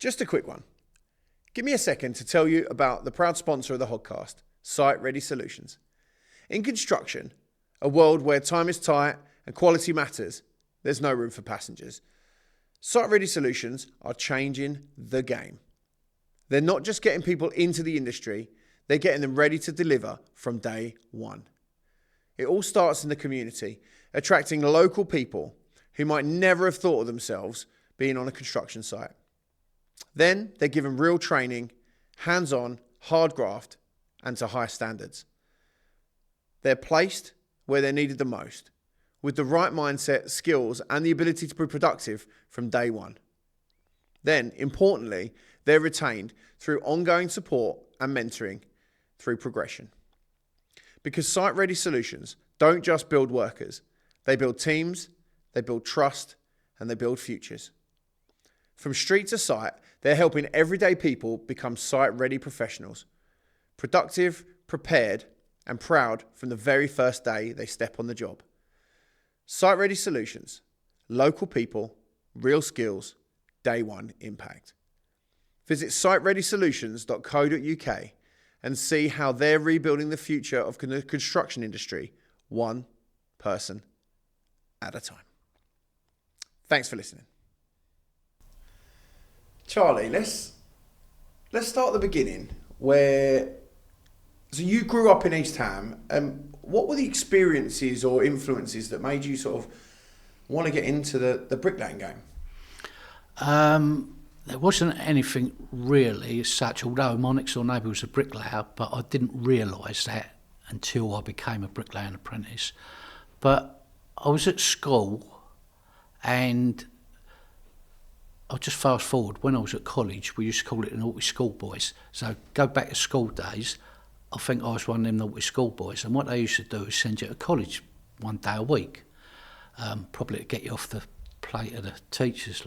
Just a quick one. Give me a second to tell you about the proud sponsor of the Hodcast, Site Ready Solutions. In construction, a world where time is tight and quality matters, there's no room for passengers. Site Ready Solutions are changing the game. They're not just getting people into the industry, they're getting them ready to deliver from day one. It all starts in the community, attracting local people who might never have thought of themselves being on a construction site. Then they're given real training, hands-on, hard graft, and to high standards. They're placed where they're needed the most, with the right mindset, skills, and the ability to be productive from day one. Then, importantly, they're retained through ongoing support and mentoring through progression. Because Site Ready Solutions don't just build workers, they build teams, they build trust, and they build futures. From street to site, they're helping everyday people become site-ready professionals, productive, prepared, and proud from the very first day they step on the job. Site Ready Solutions, local people, real skills, day one impact. Visit sitereadysolutions.co.uk and see how they're rebuilding the future of the construction industry, one person at a time. Thanks for listening. Charlie, let's start at the beginning. So you grew up in East Ham. What were the experiences or influences that made you sort of want to get into the bricklaying game? There wasn't anything really as such, although my next door neighbour was a bricklayer, but I didn't realise that until I became a bricklaying apprentice. But I was at school, and I'll just fast forward. When I was at college, we used to call it the naughty schoolboys. So go back to school days, I think I was one of them naughty schoolboys. And what they used to do is send you to college one day a week, probably to get you off the plate of the teachers,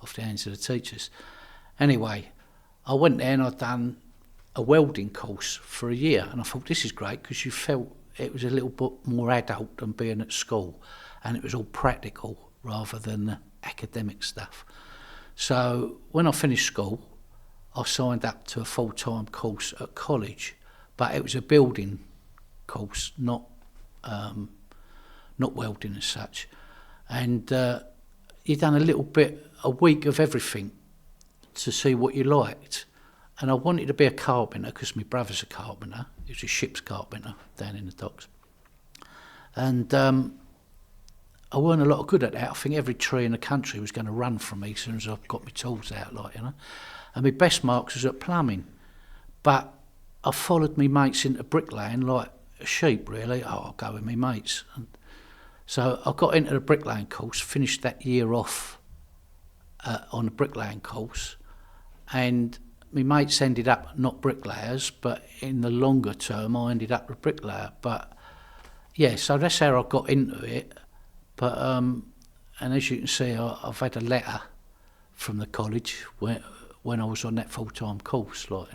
off the hands of the teachers. Anyway, I went there and I'd done a welding course for a year, and I thought, this is great, because you felt it was a little bit more adult than being at school, and it was all practical rather than the academic stuff. So when I finished school, I signed up to a full-time course at college, but it was a building course, not welding as such. And you done a week of everything to see what you liked. And I wanted to be a carpenter because my brother's a carpenter. He was a ship's carpenter down in the docks. And I weren't a lot good at that. I think every tree in the country was going to run from me as soon as I got my tools out, And my best marks was at plumbing. But I followed my mates into bricklaying like a sheep, really. I'll go with my mates. And so I got into the bricklaying course, finished that year off on the bricklaying course, and my mates ended up not bricklayers, but in the longer term I ended up a bricklayer. But yeah, so that's how I got into it. But and as you can see, I've had a letter from the college when I was on that full-time course, Do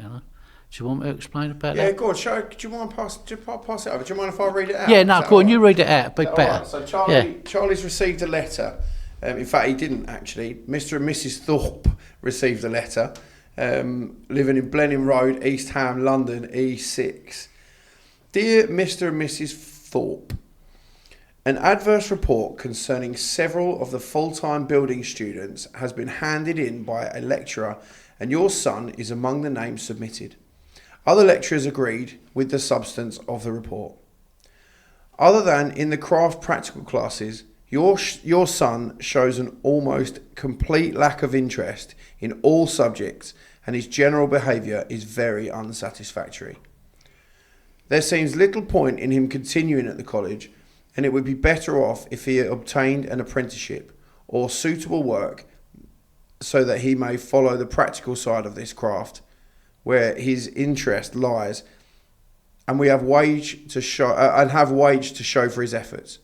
you want me to explain about that? Yeah, go on. Do you mind pass it over? Do you mind if I read it out? Yeah, no, go on. You read it out. It'd be better. Right? So Charlie's received a letter. In fact, he didn't actually. Mr. and Mrs. Thorp received a letter. Living in Blenheim Road, East Ham, London, E6. Dear Mr. and Mrs. Thorp, an adverse report concerning several of the full-time building students has been handed in by a lecturer, and your son is among the names submitted. Other lecturers agreed with the substance of the report. Other than in the craft practical classes, your son shows an almost complete lack of interest in all subjects, and his general behaviour is very unsatisfactory. There seems little point in him continuing at the college, and it would be better off if he obtained an apprenticeship or suitable work so that he may follow the practical side of this craft where his interest lies, and we have wage to show for his efforts.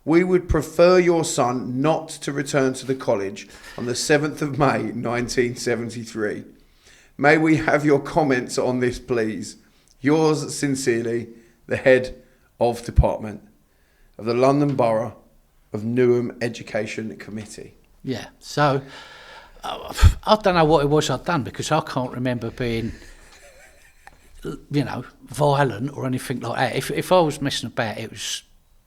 We would prefer your son not to return to the college on the 7th of May 1973. May we have your comments on this, please? Yours sincerely, the head of department of the London Borough of Newham Education Committee. Yeah, so I don't know what it was I'd done, because I can't remember being, violent or anything like that. If I was messing about, it was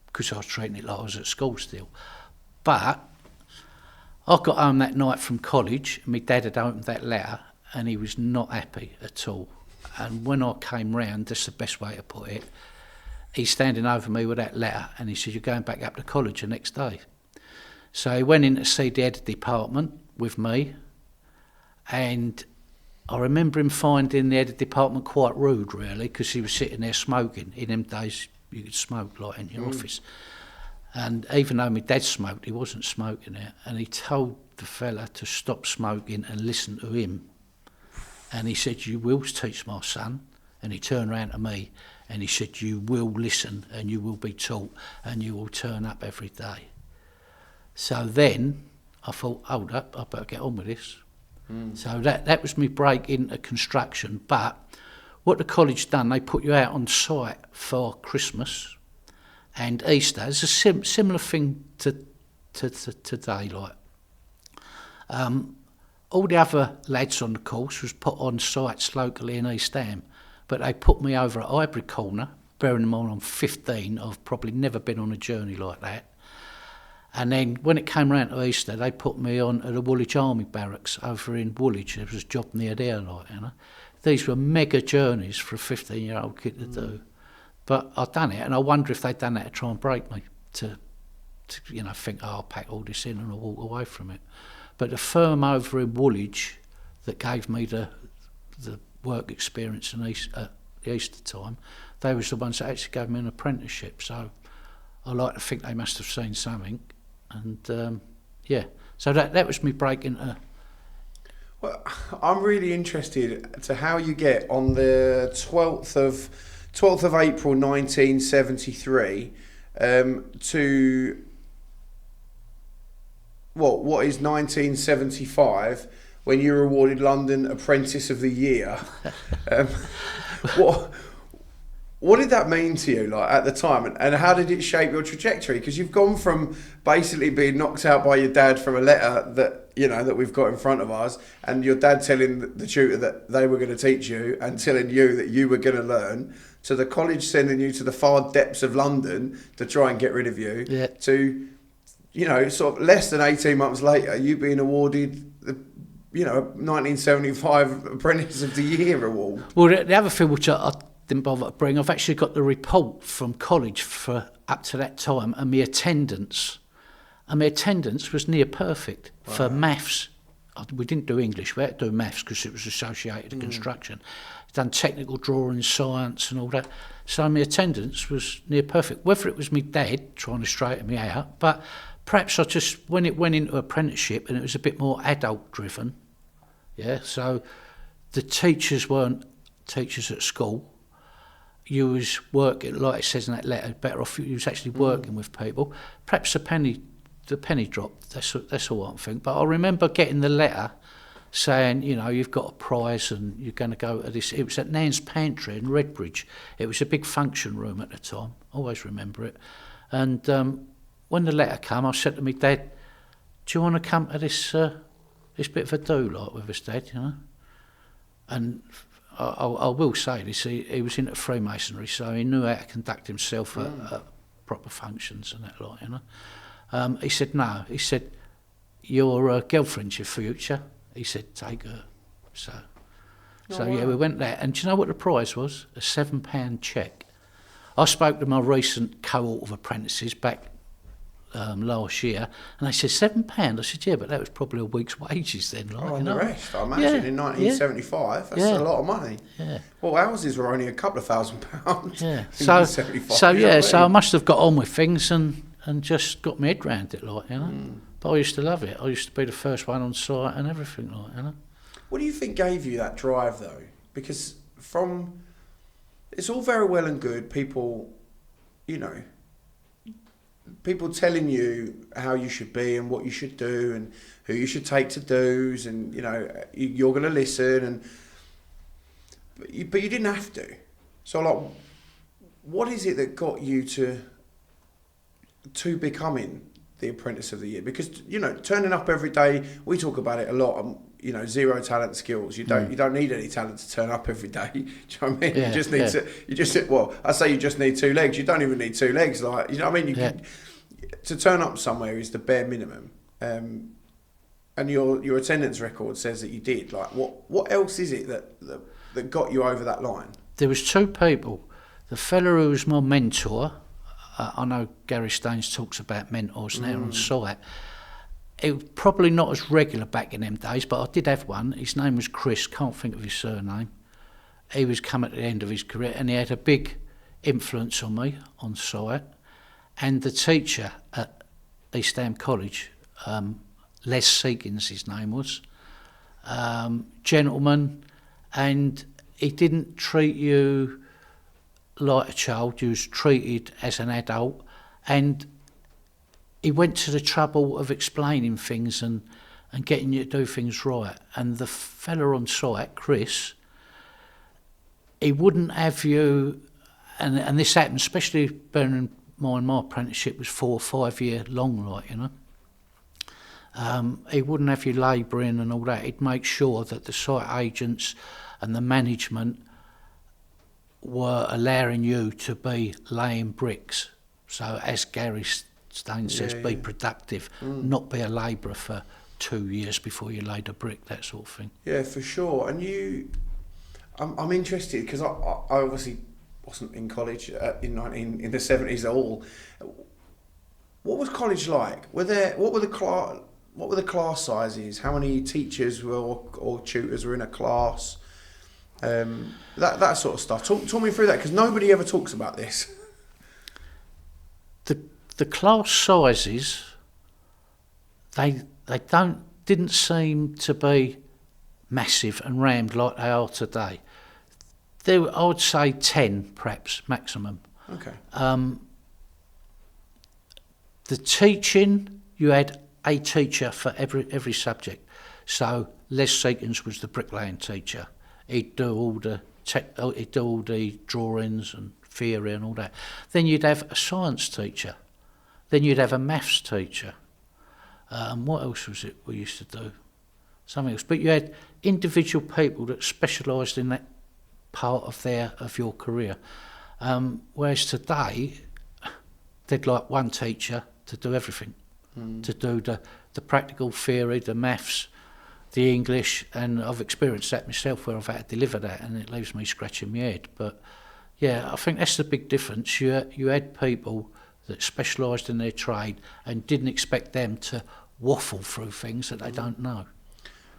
because I was treating it like I was at school still. But I got home that night from college, and my dad had opened that letter, and he was not happy at all. And when I came round, that's the best way to put it, he's standing over me with that letter, and he said, "You're going back up to college the next day." So he went in to see the head of department with me, and I remember him finding the head of department quite rude, really, because he was sitting there smoking. In them days, you could smoke like in your office. And even though my dad smoked, he wasn't smoking it. And he told the fella to stop smoking and listen to him. And he said, "You will teach my son." And he turned around to me and he said, "You will listen and you will be taught and you will turn up every day." So then I thought, hold up, I better get on with this. So that was my break into construction. But what the college done, they put you out on site for Christmas and Easter. It's a similar thing to today. Like all the other lads on the course was put on sites locally in East Ham, but they put me over at Ivory Corner. Bearing in mind I'm 15, I've probably never been on a journey like that. And then when it came round to Easter, they put me on at the Woolwich Army Barracks over in Woolwich. There was a job near there, These were mega journeys for a 15-year-old kid to do. But I'd done it, and I wonder if they'd done that to try and break me, to think, I'll pack all this in and I'll walk away from it. But the firm over in Woolwich that gave me the work experience at the Easter time, they was the ones that actually gave me an apprenticeship. So I like to think they must have seen something. And so that was me break into. Well, I'm really interested to how you get on the 12th of April 1973 to what is 1975 when you were awarded London Apprentice of the Year. What did that mean to you, like, at the time, and how did it shape your trajectory? Because you've gone from basically being knocked out by your dad from a letter that we've got in front of us, and your dad telling the tutor that they were going to teach you and telling you that you were going to learn, to the college sending you to the far depths of London to try and get rid of you, to, sort of less than 18 months later, you being awarded the 1975 Apprentice of the Year award. Well, the other thing which I didn't bother to bring, I've actually got the report from college for up to that time, and my attendance was near perfect. Wow. For maths. We didn't do English, we had to do maths because it was associated to construction. Done technical drawing, science and all that. So my attendance was near perfect. Whether it was my dad trying to straighten me out, but perhaps I just, when it went into apprenticeship and it was a bit more adult driven, so the teachers weren't teachers at school. You was working, like it says in that letter, better off you was actually working with people. Perhaps the penny dropped, that's all I think. But I remember getting the letter saying, you've got a prize and you're going to go to this. It was at Nan's Pantry in Redbridge. It was a big function room at the time. Always remember it. And when the letter came, I said to my dad, "Do you want to come to this bit of a do, like, with us, Dad, And I will say this, he was into Freemasonry, so he knew how to conduct himself at proper functions and that, like, He said, no. He said, "Your girlfriend's your future." He said, "Take her." So we went there. And do you know what the prize was? A £7 cheque. I spoke to my recent cohort of apprentices back last year, and they said £7. I said, yeah, but that was probably a week's wages then. Like, the rest, I imagine, in 1975, that's a lot of money. Yeah. Well, houses were only a couple of £1,000. Yeah. So I must have got on with things and just got my head round it, like, But I used to love it. I used to be the first one on site and everything, like, What do you think gave you that drive, though? Because it's all very well and good, people telling you how you should be and what you should do and who you should take to do's, and you're going to listen, but you didn't have to. So, like, what is it that got you to becoming the apprentice of the year? Because, you know, turning up every day, we talk about it a lot. You know, zero talent skills. You don't need any talent to turn up every day. Do you know what I mean? Yeah, you just need well, I say you just need 2 legs. You don't even need 2 legs. Like, you know what I mean? To turn up somewhere is the bare minimum. And your attendance record says that you did. Like, what else is it that got you over that line? There was 2 people. The fella who was my mentor, I know Gary Staines talks about mentors now on site. It was probably not as regular back in them days, but I did have one. His name was Chris, can't think of his surname. He was coming to the end of his career, and he had a big influence on me on site. And the teacher at East Ham College, Les Seekins, his name was, gentleman, and he didn't treat you like a child. You was treated as an adult, and he went to the trouble of explaining things and getting you to do things right. And the fella on site, Chris, he wouldn't have you, and this happened, especially bearing in mind my apprenticeship was 4 or 5 year long, like, you know. He wouldn't have you labouring and all that. He'd make sure that the site agents and the management were allowing you to be laying bricks. So, as Gary Staines says, be productive, not be a labourer for 2 years before you laid a brick, that sort of thing. Yeah, for sure. And I'm interested because I obviously wasn't in college in the 70s at all. What was college like? What were the class sizes? How many teachers or tutors were in a class? That sort of stuff. Talk me through that, because nobody ever talks about this. The class sizes, they didn't seem to be massive and rammed like they are today. I would say 10 perhaps maximum. Okay. The teaching, you had a teacher for every subject. So Les Seekins was the bricklaying teacher. He'd do all the drawings and theory and all that. Then you'd have a science teacher. Then you'd have a maths teacher. What else was it we used to do? Something else. But you had individual people that specialised in that part of your career. Whereas today, they'd like one teacher to do everything. To do the practical theory, the maths, the English, and I've experienced that myself where I've had to deliver that, and it leaves me scratching my head. But yeah, I think that's the big difference. You had people that specialised in their trade and didn't expect them to waffle through things that they don't know.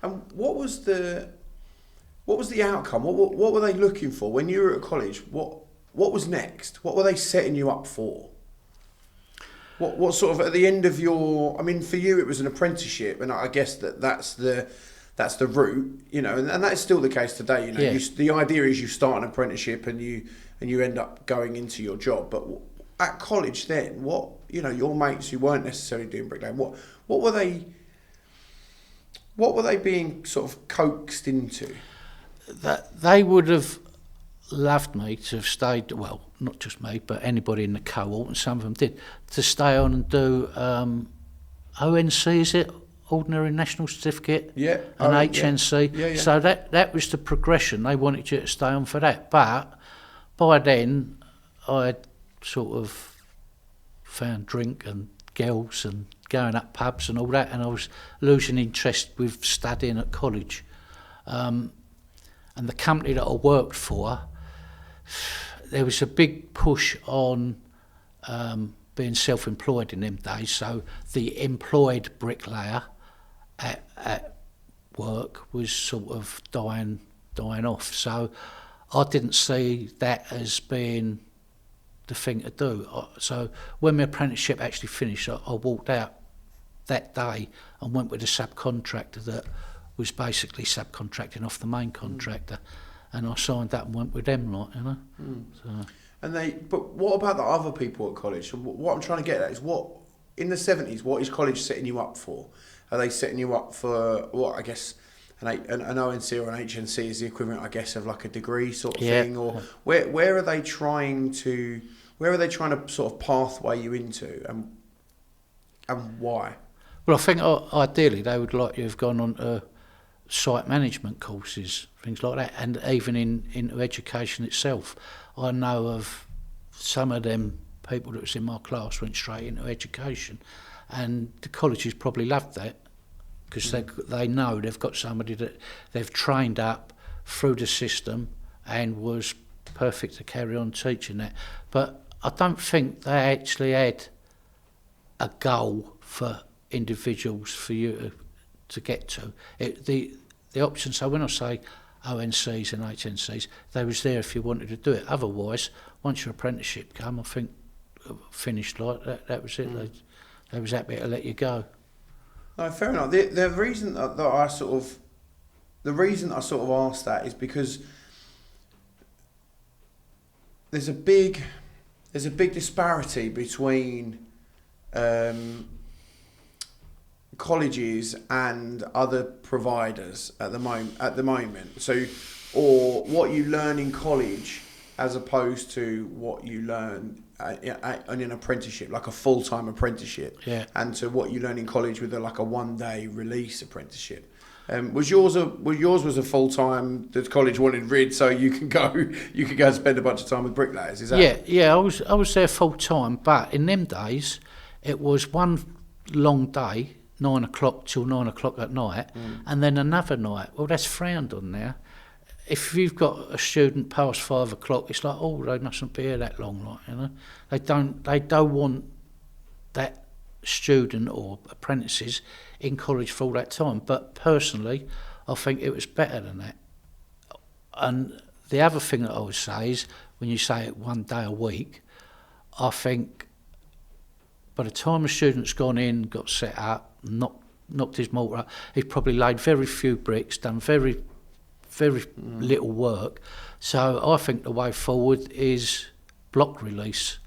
And what was the outcome? What were they looking for when you were at college? What was next? What were they setting you up for? What sort of at the end of your? I mean, for you it was an apprenticeship, and I guess that's the route, you know, and that is still the case today. You know, Yeah. The idea is you start an apprenticeship and you end up going into your job. But at college, then your mates who weren't necessarily doing bricklaying, what were they? What were they being sort of coaxed into? That they would have loved me to have stayed, well, not just me, but anybody in the cohort, and some of them did, to stay on and do ONC, is it? Ordinary National Certificate? Yeah. And HNC. Yeah. So that was the progression. They wanted you to stay on for that. But by then, I had sort of found drink and girls and going up pubs and all that, and I was losing interest with studying at college. And the company that I worked for, there was a big push on being self-employed in them days. So the employed bricklayer at work was sort of dying off. So I didn't see that as being the thing to do. So when my apprenticeship actually finished, I walked out that day and went with a subcontractor that was basically subcontracting off the main contractor, and I signed up and went with them, like, you know. So. But what about the other people at college? What I'm trying to get at is what in the 70s, what is college setting you up for? Are they setting you up for what I guess an ONC or an HNC is the equivalent, I guess, of like a degree sort of thing, or where are they trying to sort of pathway you into? And why? Well, I think ideally they would like you to have gone on to site management courses, things like that, and even into education itself. I know of some of them people that was in my class went straight into education, and the colleges probably loved that because they know they've got somebody that they've trained up through the system and was perfect to carry on teaching that. But I don't think they actually had a goal for individuals for you to get to. The option, so when I say ONCs and HNCs, they was there if you wanted to do it. Otherwise, once your apprenticeship came, I think finished like that was it. They was happy to let you go. No, fair enough. The reason that I sort of asked that is because there's a big disparity between colleges and other providers at the moment. So, or what you learn in college as opposed to what you learn in an apprenticeship, like a full-time apprenticeship, and to what you learn in college with a one-day release apprenticeship. Was yours a full-time? The college wanted rid, so you can go and spend a bunch of time with Bricklayers. Is that? Yeah. I was there full-time, but in them days, it was one long day, 9 o'clock till 9 o'clock at night, and then another night. Well, that's frowned on now. If you've got a student past 5 o'clock, it's like, oh, they mustn't be here that long, like, you know. They don't want that student or apprentices in college for all that time. But personally, I think it was better than that. And the other thing that I would say is, when you say it 1 day a week, I think by the time a student's gone in, got set up, knocked his mortar up, he's probably laid very few bricks, done very little work. So I think the way forward is block release,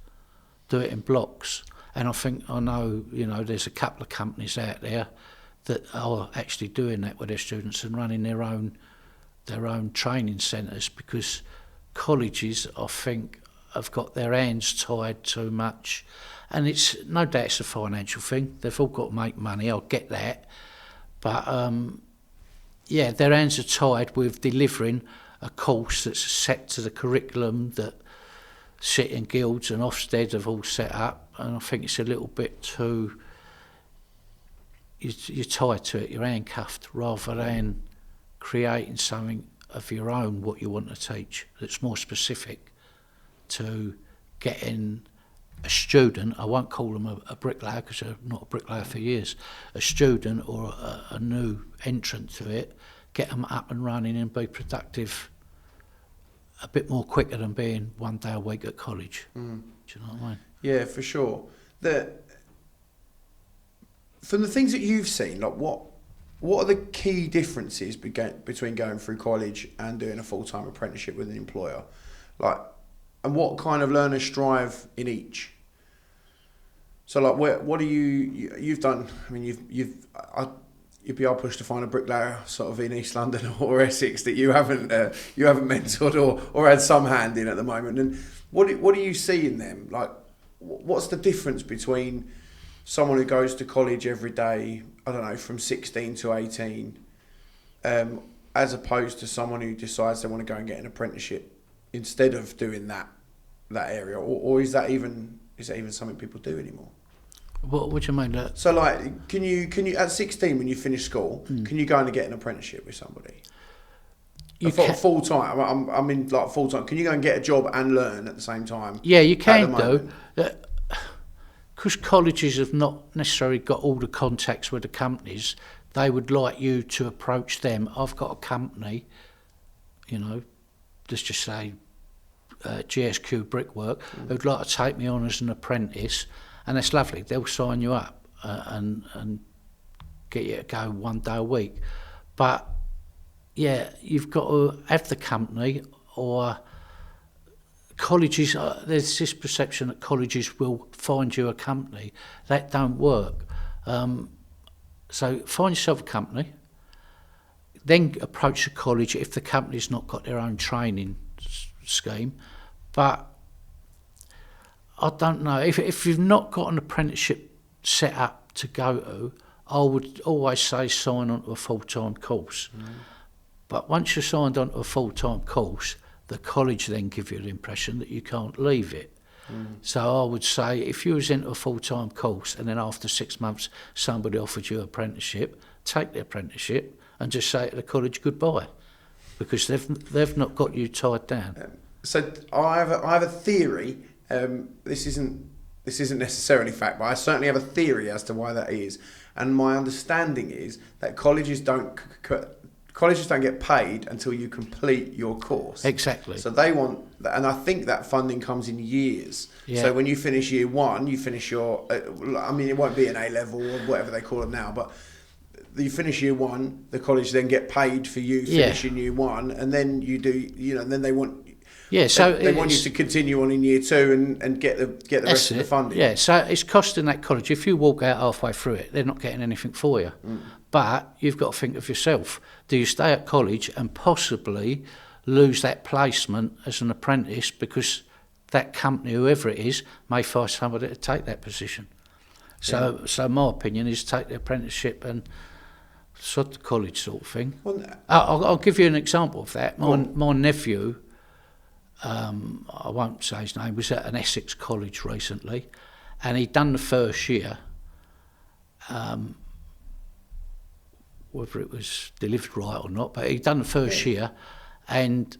do it in blocks. And I know, there's a couple of companies out there that are actually doing that with their students and running their own training centres, because colleges, I think, have got their hands tied too much. And it's no doubt it's a financial thing. They've all got to make money, I'll get that. But their hands are tied with delivering a course that's set to the curriculum that Sitting Guilds and Ofsted have all set up, and I think it's a little bit too... You're tied to it, you're handcuffed, rather than creating something of your own, what you want to teach, that's more specific to getting a student, I won't call them a bricklayer because they're not a bricklayer for years, a student or a new entrant to it, get them up and running and be productive a bit more quicker than being 1 day a week at college. Do you know what I mean? Yeah, for sure. From the things that you've seen, like what are the key differences between going through college and doing a full-time apprenticeship with an employer? And what kind of learners strive in each? So, what do you've done? I mean, you'd be hard pushed to find a bricklayer sort of in East London or Essex that you haven't mentored or had some hand in at the moment. And what do you see in them? Like, what's the difference between someone who goes to college every day, I don't know, from 16 to 18, as opposed to someone who decides they want to go and get an apprenticeship instead of doing that area, or is that even something people do anymore? What do you mean that? So, like, can you at 16 when you finish school, can you go and get an apprenticeship with somebody? Full time. I mean, like full time. Can you go and get a job and learn at the same time? Yeah, you can do. Because colleges have not necessarily got all the contacts with the companies, they would like you to approach them. I've got a company, let's just say GSQ Brickwork, who'd like to take me on as an apprentice, and that's lovely. They'll sign you up and get you to go 1 day a week. But yeah, you've got to have the company, or colleges, there's this perception that colleges will find you a company. That don't work. So find yourself a company, then approach the college if the company's not got their own training scheme. But I don't know, if you've not got an apprenticeship set up to go to, I would always say sign on to a full-time course. But once you're signed on to a full-time course, the college then give you the impression that you can't leave it. So I would say if you was into a full-time course and then after 6 months somebody offered you an apprenticeship, take the apprenticeship and just say to the college goodbye, because they've not got you tied down. So I have a theory. This isn't necessarily fact, but I certainly have a theory as to why that is. And my understanding is that colleges don't get paid until you complete your course. Exactly. So they want, and I think that funding comes in years. Yeah. So when you finish year one, you finish your, it won't be an A-level or whatever they call it now, but you finish year one, the college then get paid for you finishing year one, and then you do, then they want. Yeah, so they want you to continue on in year two and get the rest of the funding. Yeah, so it's costing that college. If you walk out halfway through it, they're not getting anything for you. But you've got to think of yourself. Do you stay at college and possibly lose that placement as an apprentice because that company, whoever it is, may find somebody to take that position? So my opinion is take the apprenticeship and sod the college sort of thing. Well, I'll give you an example of that. My nephew, I won't say his name, was at an Essex college recently, and he'd done the first year, whether it was delivered right or not, but he'd done the first year, and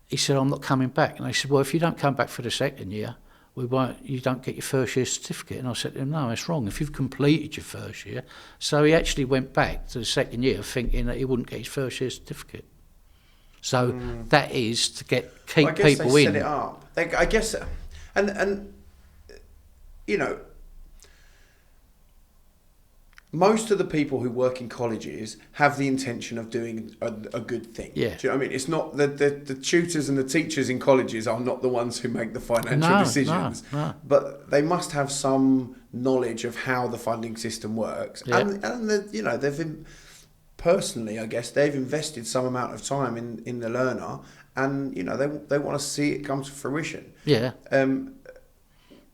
he said, I'm not coming back. And they said, well, if you don't come back for the second year, you don't get your first year certificate. And I said to him, no, that's wrong. If you've completed your first year. So he actually went back to the second year thinking that he wouldn't get his first year certificate. So that is to keep people in. Set it up. I guess, and most of the people who work in colleges have the intention of doing a good thing. Yeah. Do you know what I mean? It's not the tutors and the teachers in colleges are not the ones who make the financial decisions. No. But they must have some knowledge of how the funding system works. Yeah. And they've personally, I guess, they've invested some amount of time in the learner, and they want to see it come to fruition. Yeah.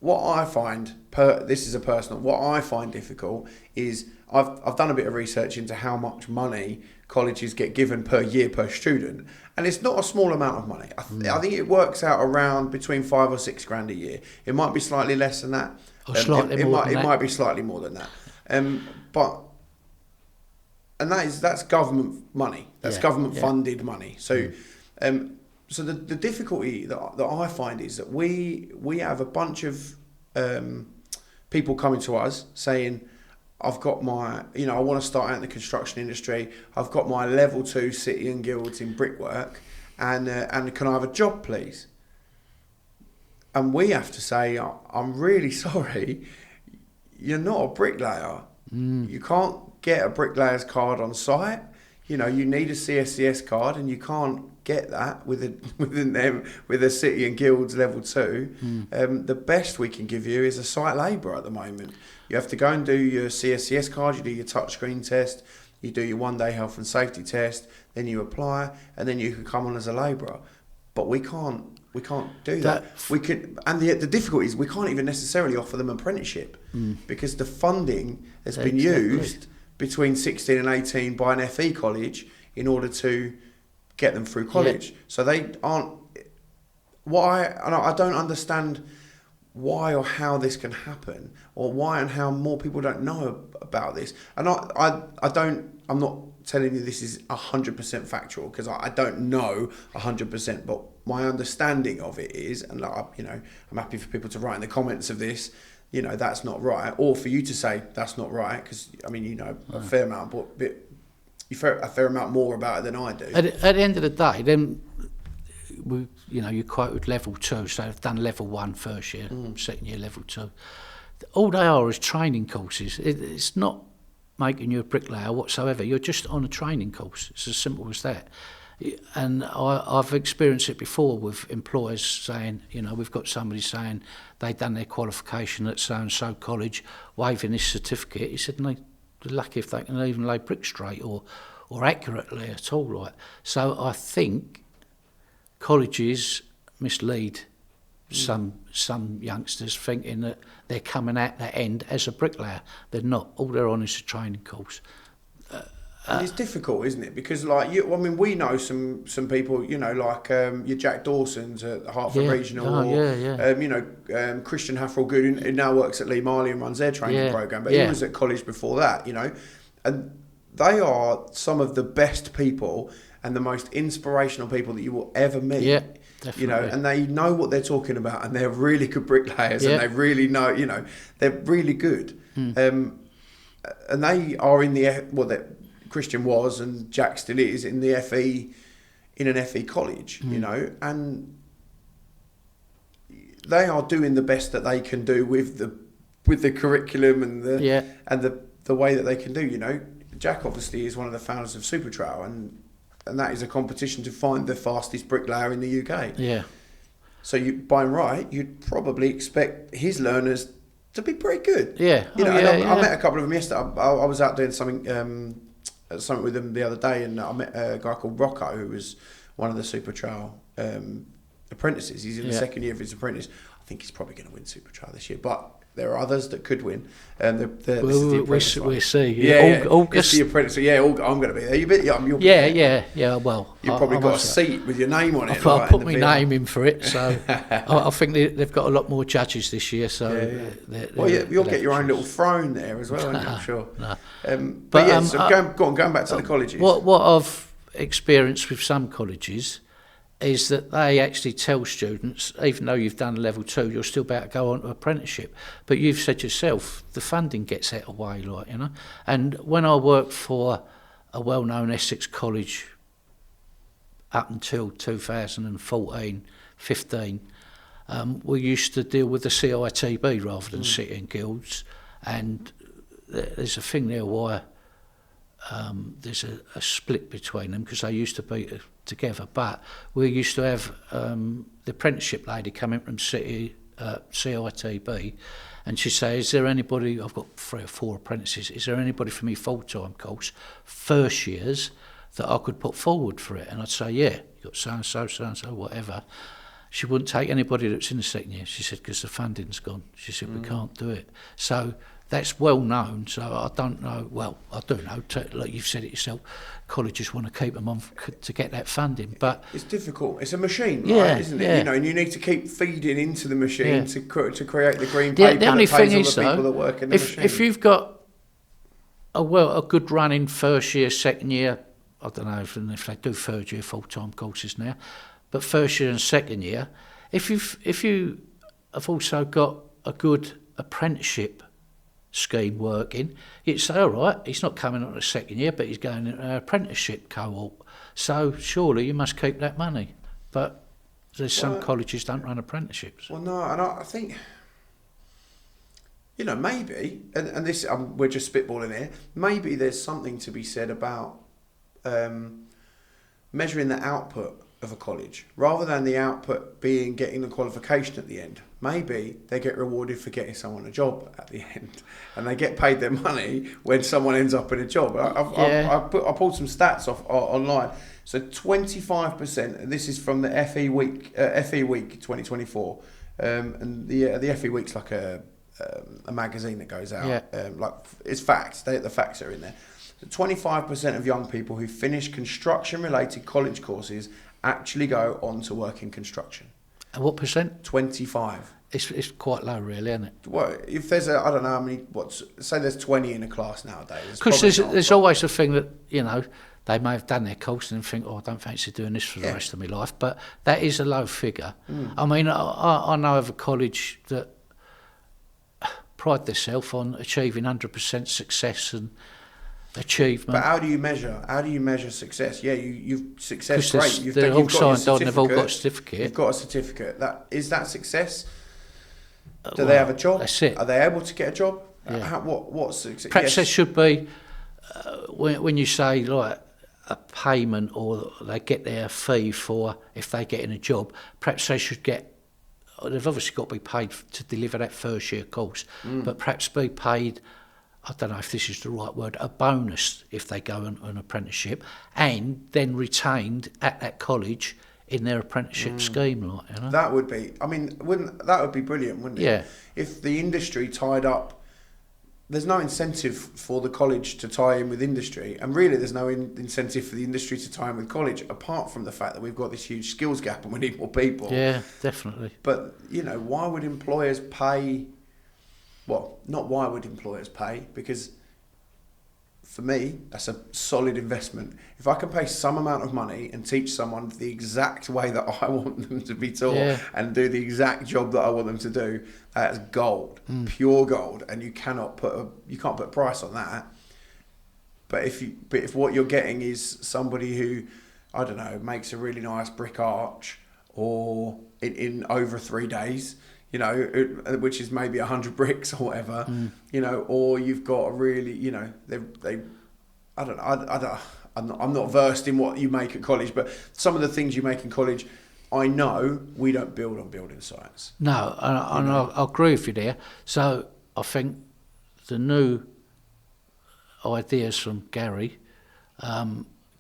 What I find, what I find difficult is I've done a bit of research into how much money colleges get given per year per student, and it's not a small amount of money. I think it works out around between $5,000 or $6,000 a year. It might be slightly less than that. Or slightly more than that. It might be slightly more than that. And that's government money. That's government funded money. So, so the difficulty that I find is that we have a bunch of people coming to us saying, I've got my, I want to start out in the construction industry. I've got my level 2 City and Guilds in brickwork, and can I have a job, please? And we have to say, I'm really sorry, you're not a bricklayer. You can't get a bricklayer's card on site. You need a CSCS card, and you can't get that with a City and Guilds level 2. The best we can give you is a site labourer at the moment. You have to go and do your CSCS card, you do your touchscreen test, you do your one-day health and safety test, then you apply, and then you can come on as a labourer. But we can't do that. We could, and the difficulty is we can't even necessarily offer them apprenticeship because the funding has been used between 16 and 18 by an FE college in order to get them through college. So they aren't. I don't understand why or how this can happen, or why and how more people don't know about this. And I'm not telling you this is 100% factual, because I don't know 100%, but my understanding of it is, and I'm happy for people to write in the comments of this, that's not right, or for you to say that's not right, because a fair amount, a fair amount more about it than I do. At the end of the day, then you quoted level 2, so they've done level 1 first year, second year level 2. All they are is training courses. It's not making you a bricklayer whatsoever. You're just on a training course. It's as simple as that. And I've experienced it before with employers saying, we've got somebody saying they've done their qualification at so-and-so college, waiving this certificate. He said, no, they're lucky if they can even lay brick straight or accurately at all. Right? So I think colleges mislead some youngsters thinking that they're coming out that end as a bricklayer. They're not. All they're on is a training course. And it's difficult, isn't it? Because we know some people, like your Jack Dawson's at Hertford Regional, Christian Haffrell-Good, who now works at Lee Marley and runs their training program, but he was at college before that, and they are some of the best people and the most inspirational people that you will ever meet. Yeah, definitely. And they know what they're talking about, and they're really good bricklayers, and they really know, they're really good. And they are in Christian was, and Jack still is, in the FE, in an FE college, and they are doing the best that they can do with the curriculum and the way that they can do. Jack obviously is one of the founders of Super Trail, and that is a competition to find the fastest bricklayer in the UK. Yeah. So by right, you'd probably expect his learners to be pretty good. Yeah. I met a couple of them yesterday. I was out doing something with them the other day, and I met a guy called Rocco, who was one of the Super Trail apprentices. He's in the second year of his apprentice. I think he's probably going to win Super Trail this year, but there are others that could win. We'll see. Yeah, August. It's the apprentice. So I'm going to be there. Well, you've probably got a seat with your name on it. I'll put my name in for it. So I think they've got a lot more judges this year. So you'll get your own little throne there as well, I'm sure. No. Going back to the colleges. What I've experienced with some colleges is that they actually tell students, even though you've done level 2, you're still about to go on to apprenticeship. But you've said yourself, the funding gets out of the way, And when I worked for a well-known Essex college up until 2014, 15, we used to deal with the CITB rather than City and Guilds. And there's a thing there why there's a split between them, because they used to be together, but we used to have the apprenticeship lady come in from CITB, and she'd say, is there anybody, I've got 3 or 4 apprentices, is there anybody for me full-time course, first years, that I could put forward for it? And I'd say, yeah, you've got so-and-so, whatever. She wouldn't take anybody that's in the second year. She said, because the funding's gone. She said, we can't do it. So that's well known. So I don't know. Well, I do know. Like you've said it yourself, colleges want to keep them on to get that funding. But it's difficult. It's a machine, right, isn't it? And you need to keep feeding into the machine to create the green paper. The only that pays thing all is, the people that work in the machine. If you've got a good running first year, second year, I don't know if they do third year full-time courses now, but first year and second year, if you have also got a good apprenticeship scheme working, you'd say, all right, he's not coming on the second year, but he's going into an apprenticeship cohort, so surely you must keep that money. But there's some colleges don't run apprenticeships. Well, no, and I think, maybe, and this, we're just spitballing here, maybe there's something to be said about measuring the output of a college, rather than the output being getting the qualification at the end. Maybe they get rewarded for getting someone a job at the end, and they get paid their money when someone ends up in a job. I pulled some stats off online. So 25%, and this is from the FE Week 2024, and the FE Week's like a magazine that goes out. Like it's facts. The facts are in there. So 25% of young people who finish construction-related college courses actually go on to work in construction. And what percent? 25. It's quite low, really, isn't it? Well, if there's I don't know how many. Say there's 20 in a class nowadays. Because there's always a thing that they may have done their course and think, I don't fancy doing this for the rest of my life. But that is a low figure. I mean, I know of a college that pride themselves on achieving 100% success and achievement. But how do you measure success? Yeah, you've success, great. They're all signed on, they've all got a certificate. You've got a certificate. Is that success? Do they have a job? That's it. Are they able to get a job? Yeah. What's success? Perhaps there should be, when you say like a payment, or they get their fee for if they get in a job, perhaps they should get, they've obviously got to be paid to deliver that first year course, but perhaps be paid, I don't know if this is the right word, a bonus if they go on an apprenticeship, and then retained at that college in their apprenticeship scheme, like, you know. That would be, I mean, that would be brilliant, wouldn't it? Yeah. If the industry tied up, there's no incentive for the college to tie in with industry, and really there's no incentive for the industry to tie in with college, apart from the fact that we've got this huge skills gap and we need more people. Yeah, definitely. But, you know, why would employers pay? Well, not why would employers pay, because for me, that's a solid investment. If I can pay some amount of money and teach someone the exact way that I want them to be taught and do the exact job that I want them to do, that's gold, pure gold, and you can't put a price on that. But if what you're getting is somebody who, I don't know, makes a really nice brick arch or in over 3 days, you know, which is maybe 100 bricks or whatever, you know, or you've got a really, you know, I don't know, I'm not versed in what you make at college, but some of the things you make in college, I know we don't build on building sites. No, and I agree with you there. So I think the new ideas from Gary,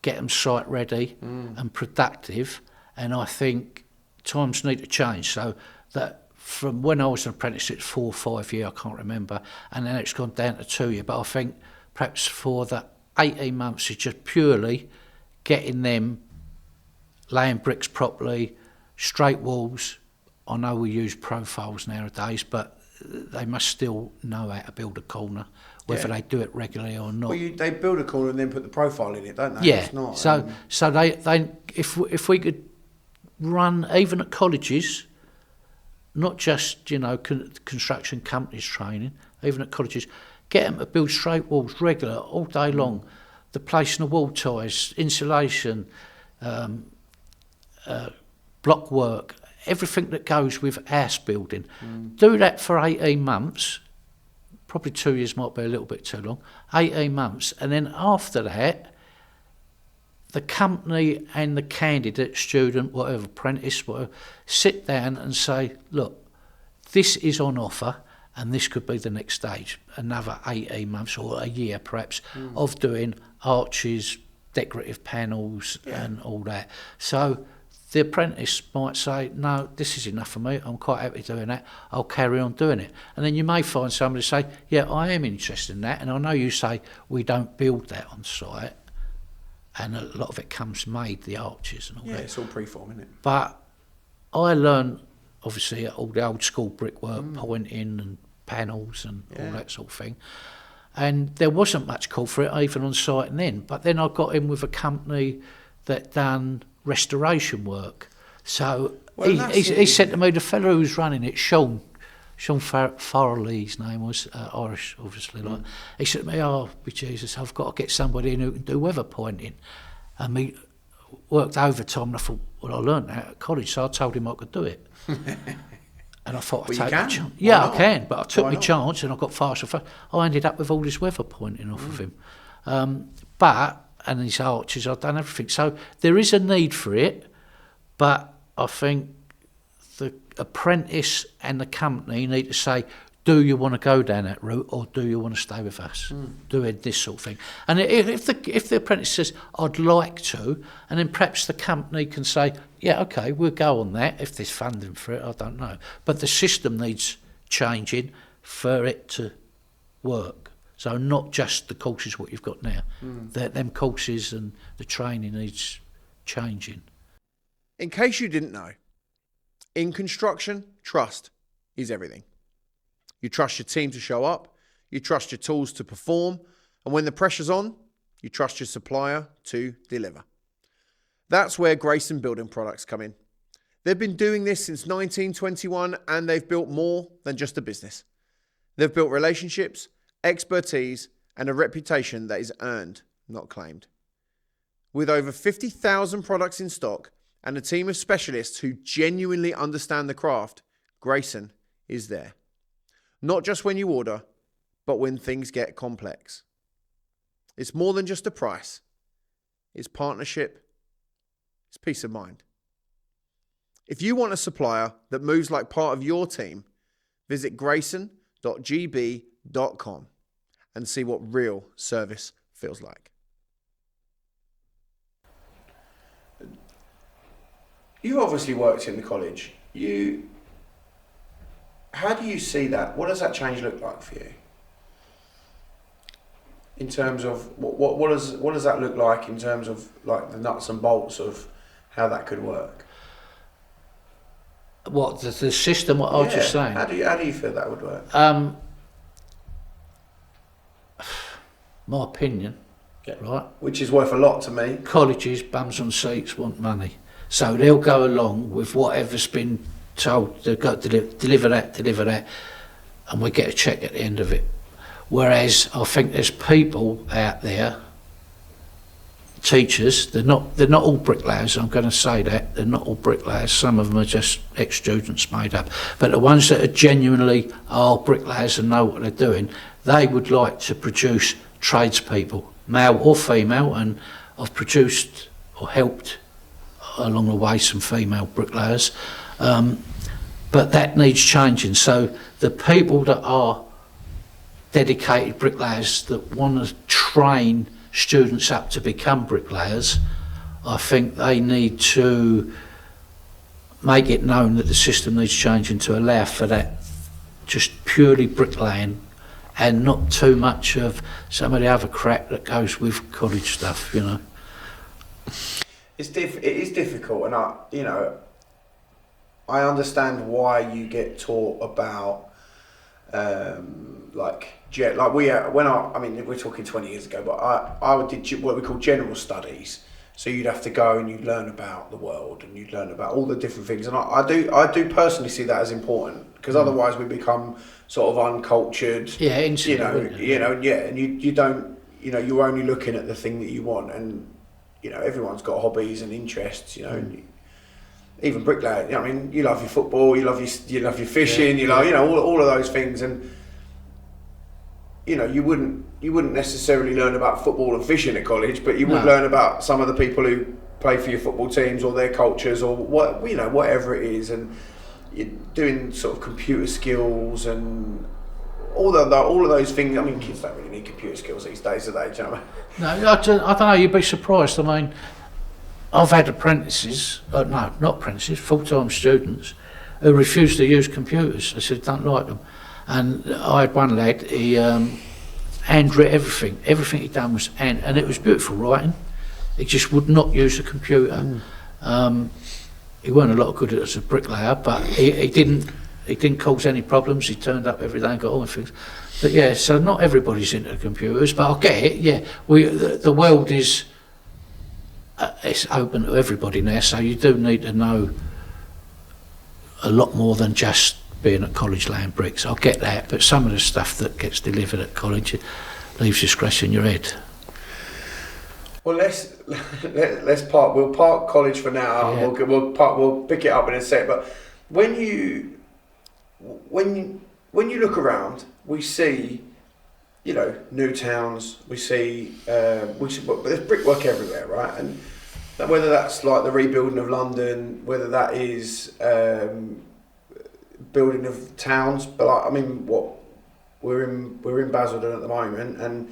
get them site ready and productive, and I think times need to change so that from when I was an apprentice, it's 4 or 5 years, I can't remember, and then it's gone down to 2 years. But I think perhaps for the 18 months, it's just purely getting them laying bricks properly, straight walls. I know we use profiles nowadays, but they must still know how to build a corner, whether they do it regularly or not. Well, they build a corner and then put the profile in it, don't they? Yeah. It's not, so they if we could run even at colleges. Not just, you know, construction companies training, even at colleges, get them to build straight walls regular, all day long. The placing of wall ties, insulation, block work, everything that goes with house building. Do that for 18 months, probably 2 years might be a little bit too long, 18 months, and then after that, the company and the candidate, student, whatever, apprentice, whatever, sit down and say, look, this is on offer and this could be the next stage, another 18 months or a year perhaps of doing arches, decorative panels and all that. So the apprentice might say, no, this is enough for me, I'm quite happy doing that, I'll carry on doing it. And then you may find somebody say, yeah, I am interested in that, and I know you say we don't build that on site, and a lot of it comes made, the arches and all that. Yeah, it's all preform, isn't it? But I learned, obviously, all the old school brickwork, pointing and panels and all that sort of thing. And there wasn't much call for it, even on site and then. But then I got in with a company that done restoration work. So he said to me, the fellow who was running it, Sean Farrelly, his name was, Irish, obviously. Like, he said to me, oh, Jesus, I've got to get somebody in who can do weather pointing. And we worked overtime, and I thought, well, I learned that at college, so I told him I could do it. And I thought, I'd take my chance. Yeah, I can, but I took my chance, and I got faster. I ended up with all this weather pointing off of him. And these arches, I've done everything. So there is a need for it, but I think the apprentice and the company need to say, do you want to go down that route or do you want to stay with us doing this sort of thing? And if the apprentice says, I'd like to, and then perhaps the company can say, yeah, okay, we'll go on that if there's funding for it, I don't know. But the system needs changing for it to work. So not just the courses what you've got now. Them courses and the training needs changing. In case you didn't know, in construction, trust is everything. You trust your team to show up, you trust your tools to perform, and when the pressure's on, you trust your supplier to deliver. That's where Grayson Building Products come in. They've been doing this since 1921, and they've built more than just a business. They've built relationships, expertise, and a reputation that is earned, not claimed. With over 50,000 products in stock and a team of specialists who genuinely understand the craft, Grayson is there. Not just when you order, but when things get complex. It's more than just a price. It's partnership. It's peace of mind. If you want a supplier that moves like part of your team, visit grayson.gb.com and see what real service feels like. You obviously worked in the college. How do you see that? What does that change look like for you? In terms of what does that look like in terms of like the nuts and bolts of how that could work? What the system? What I was just saying. How do you feel that would work? My opinion, right? Which is worth a lot to me. Colleges, bums on seats, want money, so they'll go along with whatever's been told. They've got to deliver that, and we get a check at the end of it. Whereas I think there's people out there, teachers, they're not all bricklayers, I'm going to say that, they're not all bricklayers, some of them are just ex-students made up, but the ones that are genuinely are bricklayers and know what they're doing, they would like to produce tradespeople, male or female, and I've produced or helped along the way some female bricklayers, but that needs changing. So the people that are dedicated bricklayers that want to train students up to become bricklayers, I think they need to make it known that the system needs changing to allow for that just purely bricklaying and not too much of some of the other crap that goes with college stuff, you know. It is difficult, and I understand why you get taught about we're talking 20 years ago, but I did what we call general studies. So you'd have to go and you'd learn about the world and you'd learn about all the different things. And I do personally see that as important, because otherwise we become sort of uncultured. Yeah, and you don't, you're only looking at the thing that you want, and everyone's got hobbies and interests, and even bricklayer. I mean, you love your football, you love your fishing, all of those things, and you wouldn't necessarily learn about football and fishing at college, but you would learn about some of the people who play for your football teams or their cultures or whatever it is, and you're doing sort of computer skills and all of those things. I mean, kids don't really need computer skills these days, do they? Do you know what I mean? No, I don't know. You'd be surprised. I mean, I've had apprentices, not apprentices, full-time students who refused to use computers. They said, don't like them. And I had one lad, he handwritten everything he'd done was hand, and it was beautiful writing. He just would not use a computer. He weren't a lot good as a bricklayer, but he didn't cause any problems. He turned up every day and got all the things. But yeah, so not everybody's into computers, but I get it. Yeah, the world is it's open to everybody now, so you do need to know a lot more than just being at college laying bricks. I get that, but some of the stuff that gets delivered at college leaves you scratching your head. Well, we'll park college for now. Yeah. We'll pick it up in a sec. But when you look around, we see, new towns. We see there's brickwork everywhere, right? And whether that's like the rebuilding of London, whether that is building of towns, but we're in Basildon at the moment, and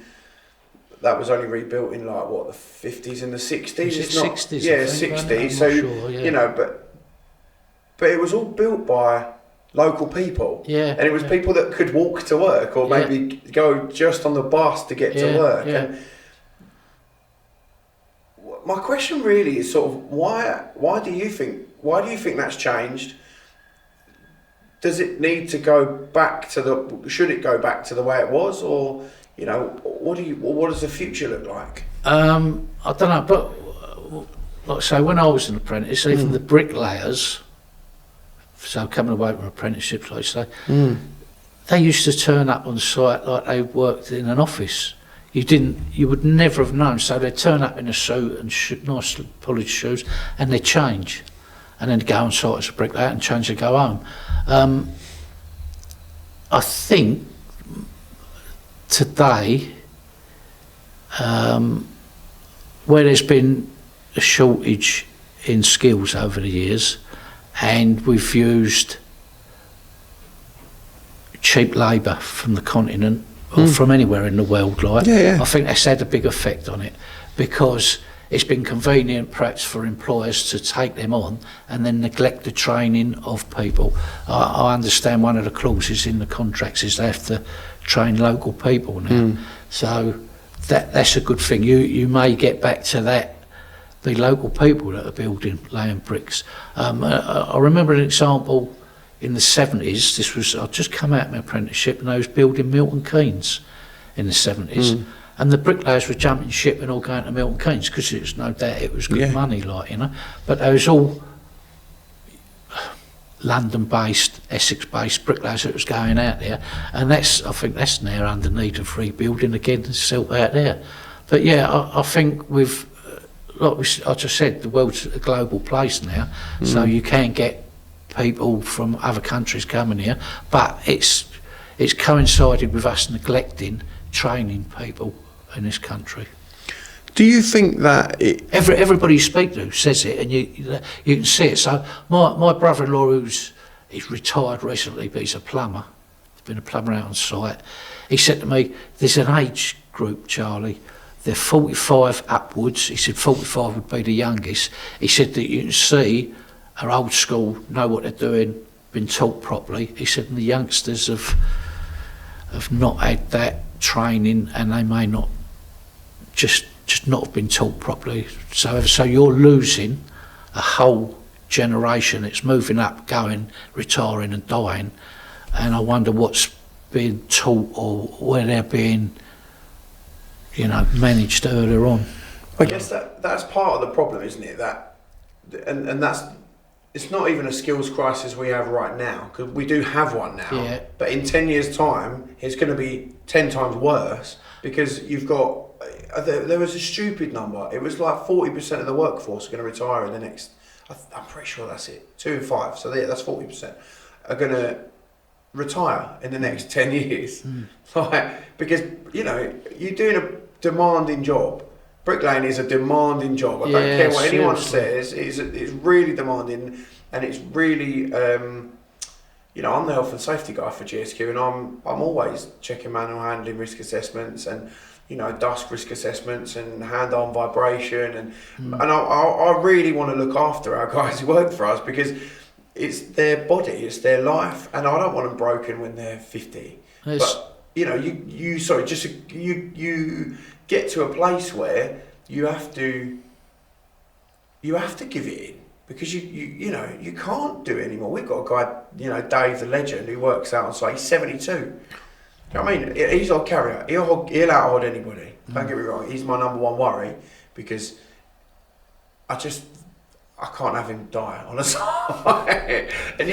that was only rebuilt in the 50s and the 60s. It's not 60s. Yeah, 60s. So sure, yeah. But it was all built by local people. Yeah. And it was people that could walk to work or maybe go just on the bus to get to work. Yeah. And my question really is sort of why do you think that's changed? Does it need to go back to should it go back to the way it was, or what does the future look like? I don't know, but like I say, when I was an apprentice, even the bricklayers, so coming away from apprenticeships, like I say, they used to turn up on site like they worked in an office. You would never have known. So they'd turn up in a suit and nice polished shoes, and they'd change, and then go on site as a bricklayer and change and go home. I think today, where there's been a shortage in skills over the years, and we've used cheap labour from the continent or from anywhere in the world, I think that's had a big effect on it, because it's been convenient perhaps for employers to take them on and then neglect the training of people. I understand one of the clauses in the contracts is they have to train local people now. So that's a good thing. You may get back to that, the local people that are building, laying bricks. I remember an example in the 70s. I'd just come out of my apprenticeship and I was building Milton Keynes in the 70s. And the bricklayers were jumping ship and all going to Milton Keynes because it was no doubt it was good money, like, you know. But they was all London-based, Essex-based bricklayers that was going out there, and I think that's now under need of rebuilding again to sort out there. But yeah, I think with, like I just said, the world's a global place now, so you can get people from other countries coming here, but it's coincided with us neglecting training people in this country. Do you think that everybody you speak to says it, and you can see it? So my brother-in-law, he's retired recently, but he's a plumber. He's been a plumber out on site. He said to me, "There's an age group, Charlie. They're 45 upwards." He said 45 would be the youngest. He said that you can see are old school, know what they're doing, been taught properly. He said, and the youngsters have not had that training, and they may not just not have been taught properly. So you're losing a whole generation. It's moving up, going, retiring and dying, and I wonder what's being taught or where they're being, managed earlier on. I guess that's part of the problem, isn't it? And that's, it's not even a skills crisis we have right now, because we do have one now. Yeah. But in 10 years' time, it's going to be 10 times worse, because you've got. There was a stupid number. It was like 40% of the workforce are going to retire in the next. I'm pretty sure that's it. 2 and 5. So that's 40% are going to retire in the next 10 years. Because you're doing a demanding job. Bricklaying is a demanding job. I don't care what anyone says. It's really demanding, and it's really. I'm the health and safety guy for GSQ, and I'm always checking manual handling risk assessments and dust risk assessments and hand-on vibration, and I really want to look after our guys who work for us, because it's their body, it's their life, and I don't want them broken when they're 50. But you get to a place where you have to give it in, because you can't do it anymore. We've got a guy, Dave the legend, who works out on site. He's 72. You know what I mean? He's our carrier. He'll out-hod anybody. Don't get me wrong. He's my number one worry, because I can't have him die on a site. And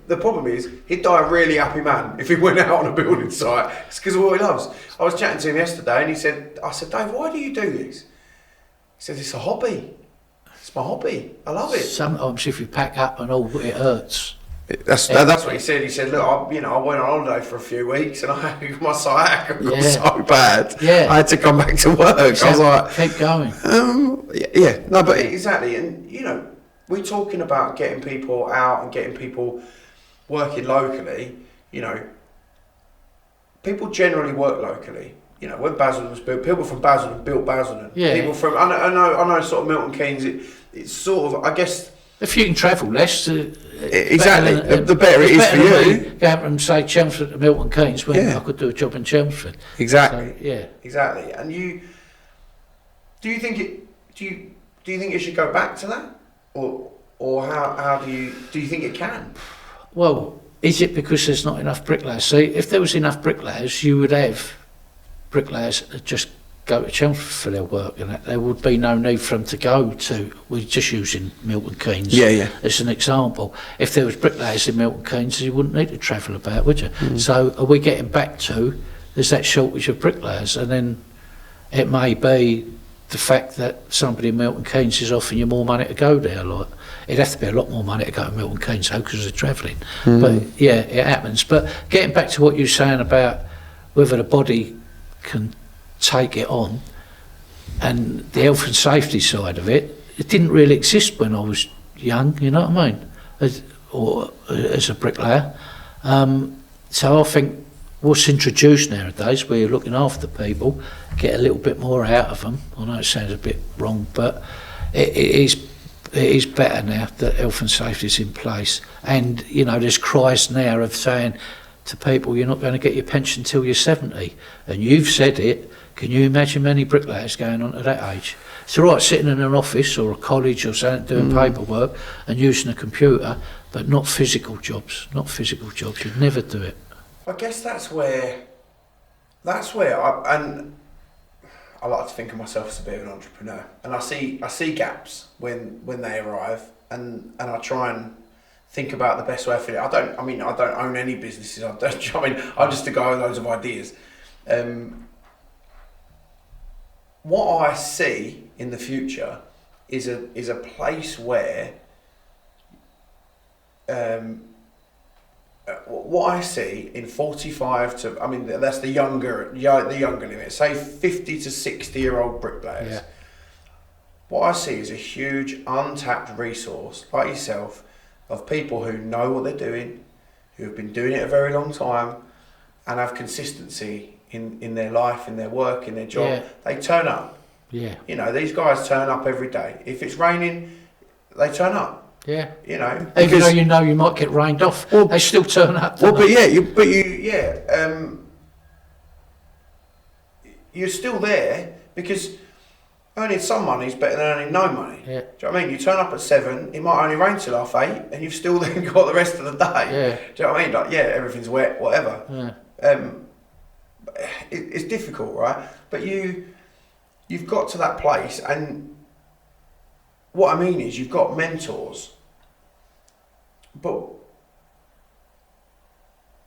the problem is, he'd die a really happy man if he went out on a building site. It's because of what he loves. I was chatting to him yesterday, and I said, Dave, why do you do this? He said, it's a hobby. It's my hobby. I love it. Sometimes if you pack up and all, it hurts. That's what he said. He said, look, I went on holiday for a few weeks, and my sciatica got so bad. Yeah. I had to come back to work. I was like, keep going. But exactly. And we're talking about getting people out and getting people working locally. People generally work locally. When Basildon was built, people from Basildon built Basildon. Yeah. People from I know sort of Milton Keynes. It's sort of, I guess. If you can travel less, exactly, the better it is for you. Go out from, say, Chelmsford to Milton Keynes, when I could do a job in Chelmsford. Exactly. So, exactly. And do you think it should go back to that, or how do you think it can? Well, is it because there's not enough bricklayers? See, if there was enough bricklayers, you would have bricklayers that just go to Chelmsford for their work, and there would be no need for them to go to. We're just using Milton Keynes as an example. If there was bricklayers in Milton Keynes, you wouldn't need to travel about, would you? So are we getting back to, there's that shortage of bricklayers, and then it may be the fact that somebody in Milton Keynes is offering you more money to go there. Like, it'd have to be a lot more money to go to Milton Keynes because they're travelling. But yeah, it happens. But getting back to what you were saying about whether the body can take it on, and the health and safety side of it didn't really exist when I was young, you know what I mean, as a bricklayer. So I think what's introduced nowadays, where you're looking after people, get a little bit more out of them. I know it sounds a bit wrong, but it is better now that health and safety is in place. And, there's cries now of saying to people, you're not going to get your pension till you're 70. And you've said it. Can you imagine many bricklayers going on to that age? It's all right sitting in an office or a college or something doing paperwork and using a computer, but not physical jobs. Not physical jobs. You'd never do it. I guess that's where I like to think of myself as a bit of an entrepreneur, and I see gaps when they arrive, and I try and think about the best way of filling it. I don't own any businesses. I'm just a guy with loads of ideas. What I see in the future is a place where what I see in 45 to, that's the younger limit, say 50 to 60-year-old bricklayers. Yeah. What I see is a huge untapped resource, like yourself, of people who know what they're doing, who have been doing it a very long time, and have consistency in their life, in their work, in their job. Yeah. They turn up. Yeah. These guys turn up every day. If it's raining, they turn up. Yeah. Even though you might get rained off, they still turn up. You're still there because earning some money is better than earning no money. Yeah. Do you know what I mean? You turn up at 7, it might only rain till 8:30, and you've still then got the rest of the day. Yeah. Do you know what I mean? Everything's wet, whatever. Yeah. It's difficult, right? But you've got to that place, and what I mean is you've got mentors. But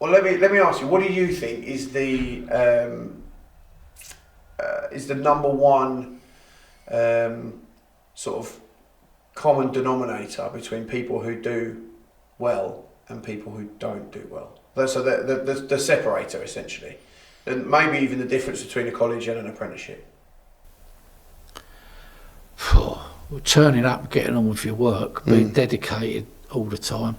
let me ask you, what do you think is the number one sort of common denominator between people who do well and people who don't do well? So the separator, essentially, and maybe even the difference between a college and an apprenticeship. Turning up, getting on with your work, being dedicated all the time.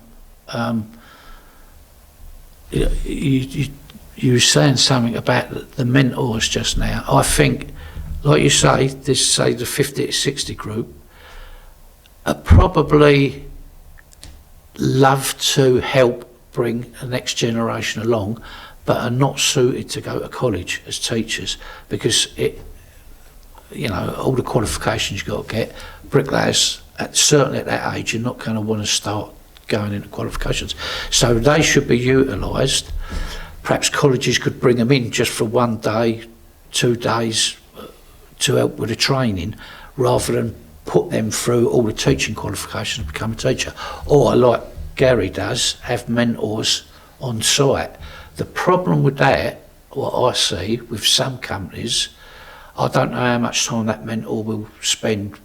You were saying something about the mentors just now. I think, like you say, the 50 to 60 group are probably love to help bring the next generation along, but are not suited to go to college as teachers because all the qualifications you've got to get. Bricklayers, certainly at that age, you're not going to want to start going into qualifications. So they should be utilised. Perhaps colleges could bring them in just for 1 day, 2 days to help with the training, rather than put them through all the teaching qualifications to become a teacher. Or, like Gary does, have mentors on site. The problem with that, what I see with some companies, I don't know how much time that mentor will spend,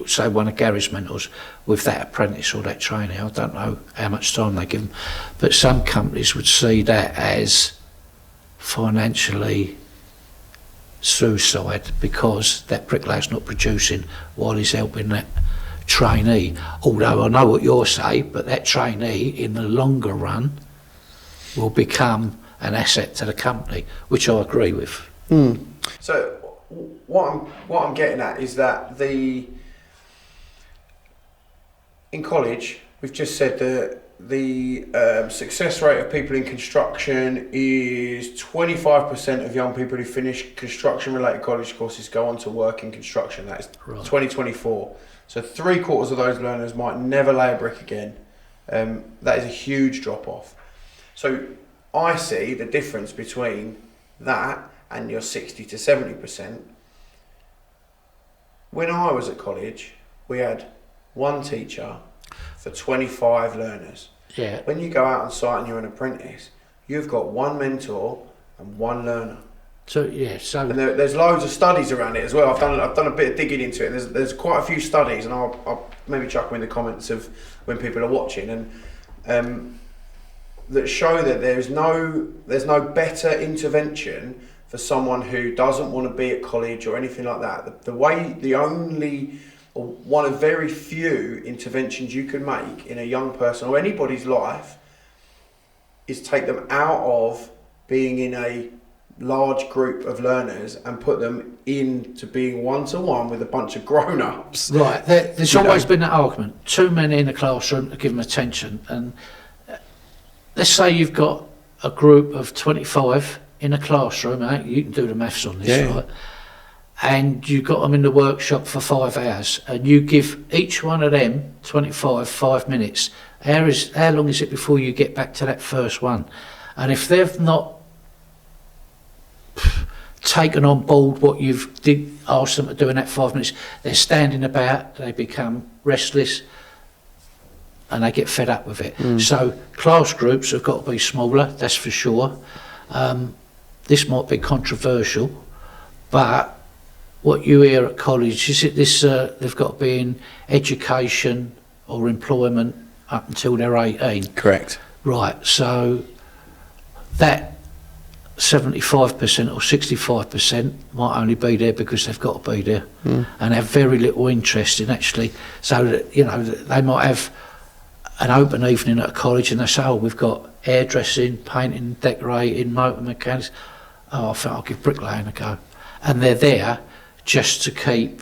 say one of Gary's mentors, with that apprentice or that trainee. I don't know how much time they give them. But some companies would see that as financially suicide because that bricklayer's not producing while he's helping that trainee. Although I know what you're saying, but that trainee in the longer run will become an asset to the company, which I agree with. So what I'm getting at is that in college, we've just said that the success rate of people in construction is 25% of young people who finish construction-related college courses go on to work in construction. That is right. 2024. So 3/4 of those learners might never lay a brick again. That is a huge drop-off. So I see the difference between that and your 60 to 70%. When I was at college, we had one teacher for 25 learners. Yeah. When you go out on site and you're an apprentice, you've got one mentor and one learner. And there's loads of studies around it as well. I've done a bit of digging into it. There's quite a few studies, and I'll maybe chuck them in the comments of when people are watching, and that show that there's no better intervention for someone who doesn't want to be at college or anything like that. The only or one of very few interventions you can make in a young person or anybody's life is take them out of being in a large group of learners and put them into being one-to-one with a bunch of grown-ups. Right, there's always been that argument. Too many in the classroom to give them attention. And let's say you've got a group of 25 in a classroom, you can do the maths on this, right? And you got them in the workshop for 5 hours, and you give each one of them 25 5 minutes. How long is it before you get back to that first one? And if they've not taken on board what you've asked them to do in that 5 minutes, they're standing about, they become restless, and they get fed up with it. So class groups have got to be smaller, that's for sure. This might be controversial, but what you hear at college is it this they've got to be in education or employment up until they're 18. Correct. Right, so that 75% or 65% might only be there because they've got to be there and have very little interest in actually, so that, they might have an open evening at a college and they say, oh, we've got hairdressing, painting, decorating, motor mechanics. Oh, I think I'll give bricklaying a go. And they're there just to keep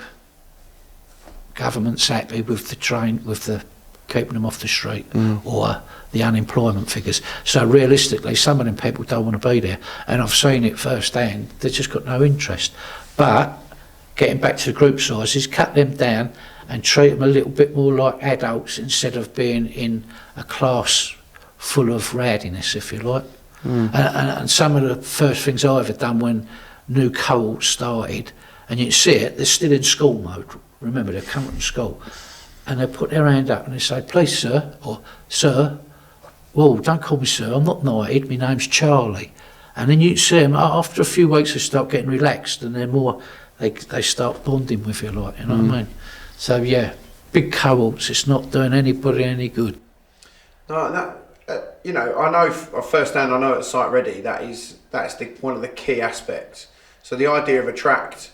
governments happy with the keeping them off the street or the unemployment figures. So realistically, some of them people don't want to be there, and I've seen it firsthand. They've just got no interest. But getting back to the group sizes, cut them down and treat them a little bit more like adults instead of being in a class full of raddiness, if you like. And some of the first things I ever done when new cohorts started, and you can see it, they're still in school mode. Remember, they're coming from school. And they put their hand up and they say, please sir, or sir, well, don't call me sir, I'm not knighted, my name's Charlie. And then you see them, after a few weeks they start getting relaxed and they're more, they start bonding with you, like, you know what I mean? So yeah, big cohorts, it's not doing anybody any good. No, that, I know firsthand, I know at Site Ready, that's one of the key aspects. So the idea of attract,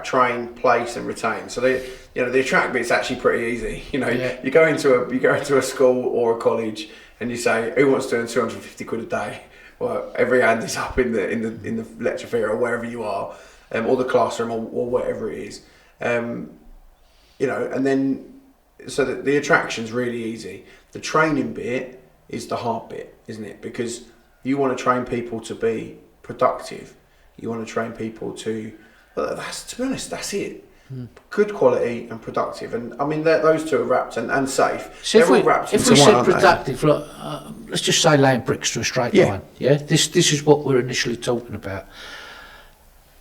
train, place, and retain. So the attract bit's actually pretty easy. You go into a school or a college and you say, who wants to earn 250 quid a day? Well, every hand is up in the lecture theatre or wherever you are, or the classroom or whatever it is. And then so the attraction's really easy. The training bit is the hard bit, isn't it? Because you want to train people to be productive. You want to train people to, well, to be honest, that's it. Good quality and productive, and I mean those two are wrapped and safe. So they're all wrapped into one, if we said aren't they? productive, look, let's just say laying bricks to a straight line. Yeah, this is what we're initially talking about.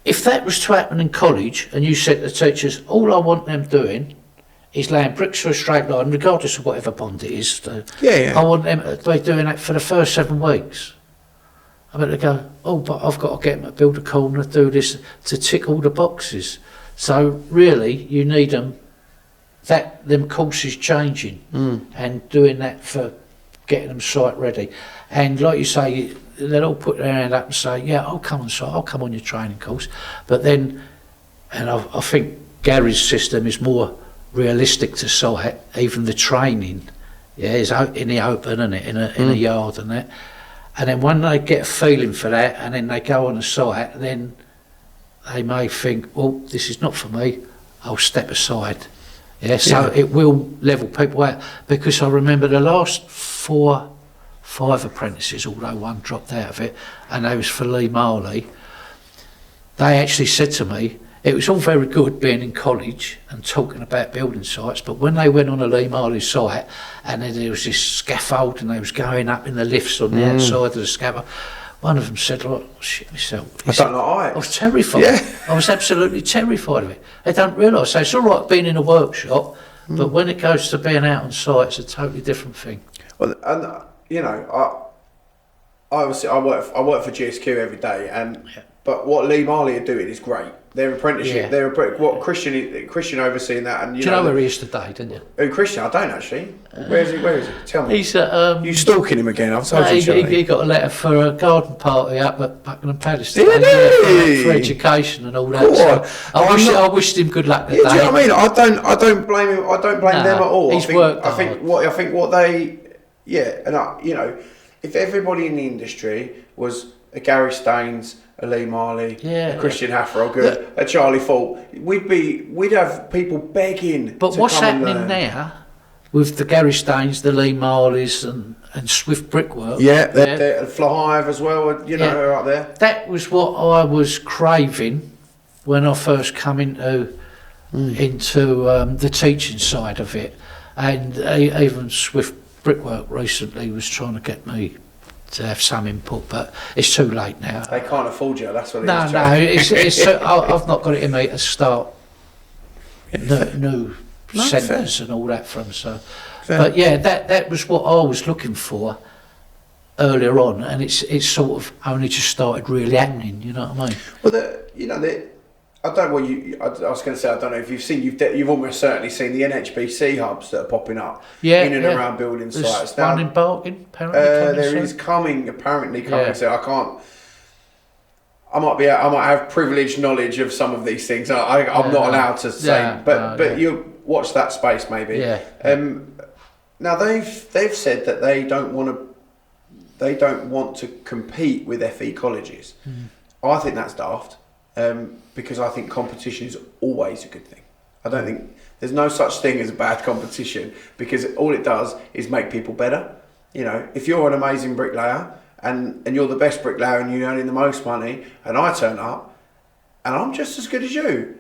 If that was to happen in college, and you said to the teachers, all I want them doing is laying bricks to a straight line, regardless of whatever bond it is. I want them to be doing that for the first 7 weeks. I bet they go, oh, but I've got to get them to build a corner, do this, to tick all the boxes. So really, you need them courses changing and doing that for getting them site ready. And like you say, they'll all put their hand up and say, yeah, I'll come on site, I'll come on your training course. But then, and I think Gary's system is more realistic to site, even the training, is out in the open, isn't it, in a yard and that. And then when they get a feeling for that and then they go on a site, then they may think, well, this is not for me, I'll step aside. So it will level people out, because I remember the last 5 apprentices, although one dropped out of it, and they was for Lee Marley, they actually said to me, it was all very good being in college and talking about building sites, but when they went on a Lee Marley site and then there was this scaffold and they was going up in the lifts on the outside of the scaffold, one of them said, oh, shit myself. I was terrified. Yeah. I was absolutely terrified of it. They don't realise. So it's all right being in a workshop, but when it goes to being out on site, it's a totally different thing. Well, and I obviously I work for GSQ every day, but what Lee Marley are doing is great. Their apprenticeship, what Christian overseeing that, and do you know where he is today, don't you? Oh, Christian, I don't actually. Where is he? Tell me. He's you stalking him again? I've told you. He got a letter for a garden party up at Buckingham Palace today, for education and all that. So I wished him good luck today. Do you know what I mean? I don't blame him. I don't blame them at all. He's worked hard. I think what they, and if everybody in the industry was a Gary Staines, a Lee Marley, Yeah. a Christian Hafferogood, a Charlie Thorp, we'd have people begging. But to what's come and happening learn. now with the Gary Staines, the Lee Marleys, and Swift Brickwork? Yeah, they're Flahive as well. You know, Yeah. are out there. That was what I was craving when I first come into the teaching side of it, and even Swift Brickwork recently was trying to get me to have some input, but it's too late now. They can't afford you. That's what it No, is. no, it's I've not got it in me to start new centres and all that from. So, but yeah, that was what I was looking for earlier on, and it's sort of only just started really happening. You know what I mean? Well, I don't know what I was going to say. I don't know if you've seen. You've almost certainly seen the NHBC hubs that are popping up in and around building sites. There's one in Barking, apparently. There is apparently coming. Yeah. So I can't. I might have privileged knowledge of some of these things. I'm not allowed to say, but you watch that space maybe. Yeah. Now they've said that they don't want to compete with FE colleges. I think that's daft. Because I think competition is always a good thing. I don't think there's no such thing as a bad competition, because all it does is make people better. You know, if you're an amazing bricklayer and you're the best bricklayer and you're earning the most money, and I turn up and I'm just as good as you're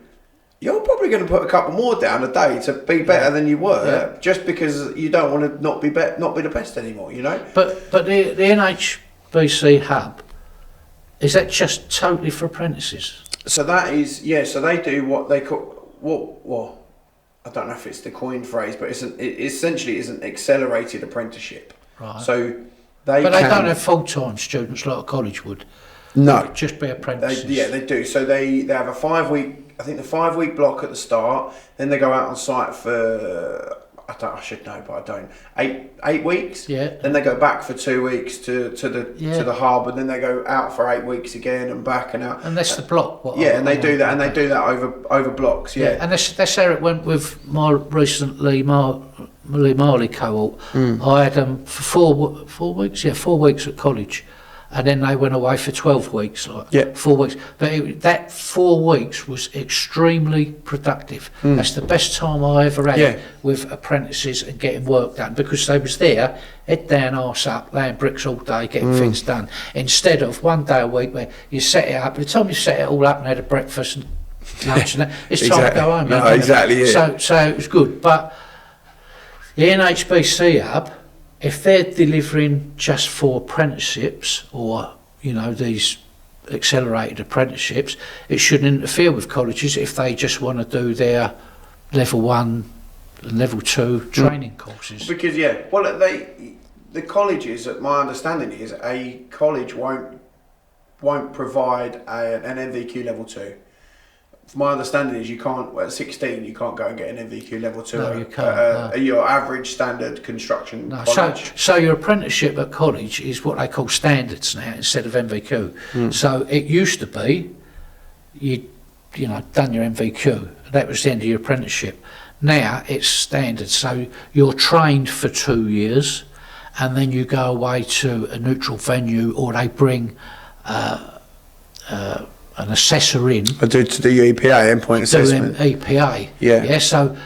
probably going to put a couple more down a day to be better than you were, just because you don't want to not be the best anymore. You know. But the NHBC hub, is that just totally for apprentices? So that is, so they do what they call, well, I don't know if it's the coined phrase, but it essentially is an accelerated apprenticeship. Right. So they don't have full-time students like a college would. No. Just be apprentices. They do. So they have a 5-week, I think the 5-week block at the start, then they go out on site for, I should know, but I don't. 8 weeks. Yeah. Then they go back for 2 weeks to the hub, and then they go out for 8 weeks again and back and out. And that's the block. They do that over blocks. Yeah. And that's how it went with my recent Lee Marley cohort. I had them for 4 weeks. Yeah, 4 weeks at college. And then they went away for 12 weeks, 4 weeks. But that 4 weeks was extremely productive. That's the best time I ever had with apprentices and getting work done, because they was there, head down, arse up, laying bricks all day, getting things done. Instead of 1 day a week where you set it up, by the time you set it all up and had a breakfast and lunch and that, it's time to go home. No, exactly, So it was good. But the NHBC hub, if they're delivering just for apprenticeships, or these accelerated apprenticeships, it shouldn't interfere with colleges if they just want to do their level 1 and level 2 training courses. Because the colleges, my understanding is, a college won't provide an NVQ level 2. My understanding is you can't, at 16, you can't go and get an NVQ level 2 No, you can't, your average standard construction college. So your apprenticeship at college is what they call standards now instead of NVQ. So it used to be you done your NVQ. That was the end of your apprenticeship. Now it's standards. So you're trained for 2 years, and then you go away to a neutral venue, or they bring an assessor in. I do to do your EPA, End Point Assessment. Do EPA. Yeah. So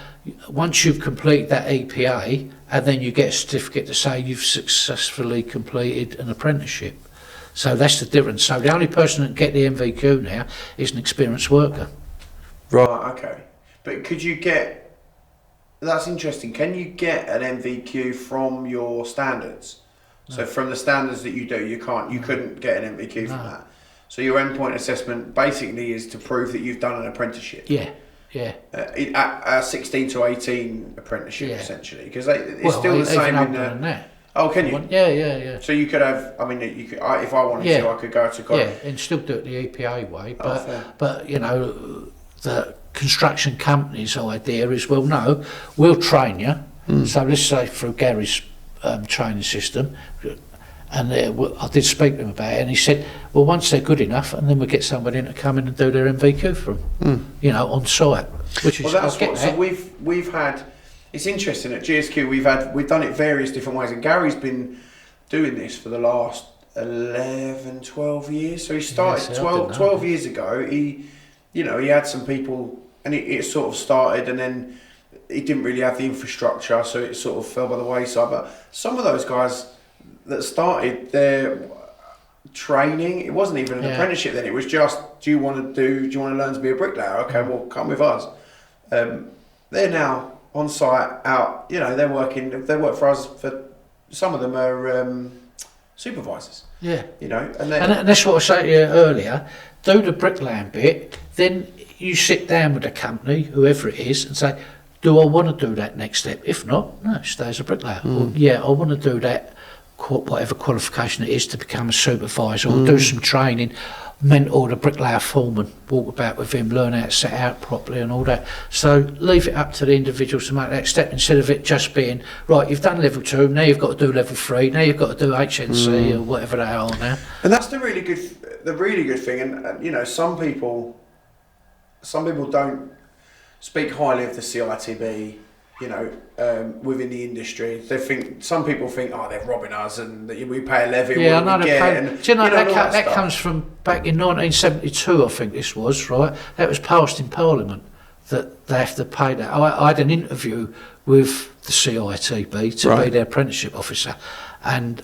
once you've completed that EPA, and then you get a certificate to say you've successfully completed an apprenticeship. So that's the difference. So the only person that can get the NVQ now is an experienced worker. Right. Okay. But could you get? That's interesting. Can you get an NVQ from your standards? No. So from the standards that you do, you couldn't get an NVQ from that. So your End Point Assessment basically is to prove that you've done an apprenticeship. Yeah. A 16 to 18 apprenticeship, essentially, because it's still the same in the. Oh, can you? Yeah. So you could have. I mean, if I wanted to, I could go to college. Yeah, and still do it the EPA way. But the construction company's idea is, well, no, we'll train you. So let's say through Gary's training system. And I did speak to him about it, and he said, well, once they're good enough, and then we get somebody in to come in and do their MVQ for them, on site. Which is, so we've had, it's interesting, at GSQ we've done it various different ways, and Gary's been doing this for the last 11, 12 years. So he started Yes, 12 years ago. He had some people, and it sort of started, and then he didn't really have the infrastructure, so it sort of fell by the wayside. But some of those guys that started their training, it wasn't even an apprenticeship then. It was just, do you want to learn to be a bricklayer? Okay, well, come with us. They're now on site, out. They work for us. For some of them are supervisors. Yeah. And that's what I said to you earlier. Do the bricklaying bit, then you sit down with the company, whoever it is, and say, do I want to do that next step? If not, no, stay as a bricklayer. Or, I want to do that, whatever qualification it is, to become a supervisor, or do some training, mentor the bricklayer foreman, walk about with him, learn how to set out properly and all that. So leave it up to the individuals to make that step, instead of it just being, right, you've done level 2, now you've got to do level 3, now you've got to do HNC or whatever they are now. And that's the really good thing. And some people don't speak highly of the CITB, within the industry. Some people think, they're robbing us, and that we pay a levy. Yeah, I know. That comes from back in 1972, I think this was, right? That was passed in Parliament, that they have to pay that. I had an interview with the CITB to be their apprenticeship officer, and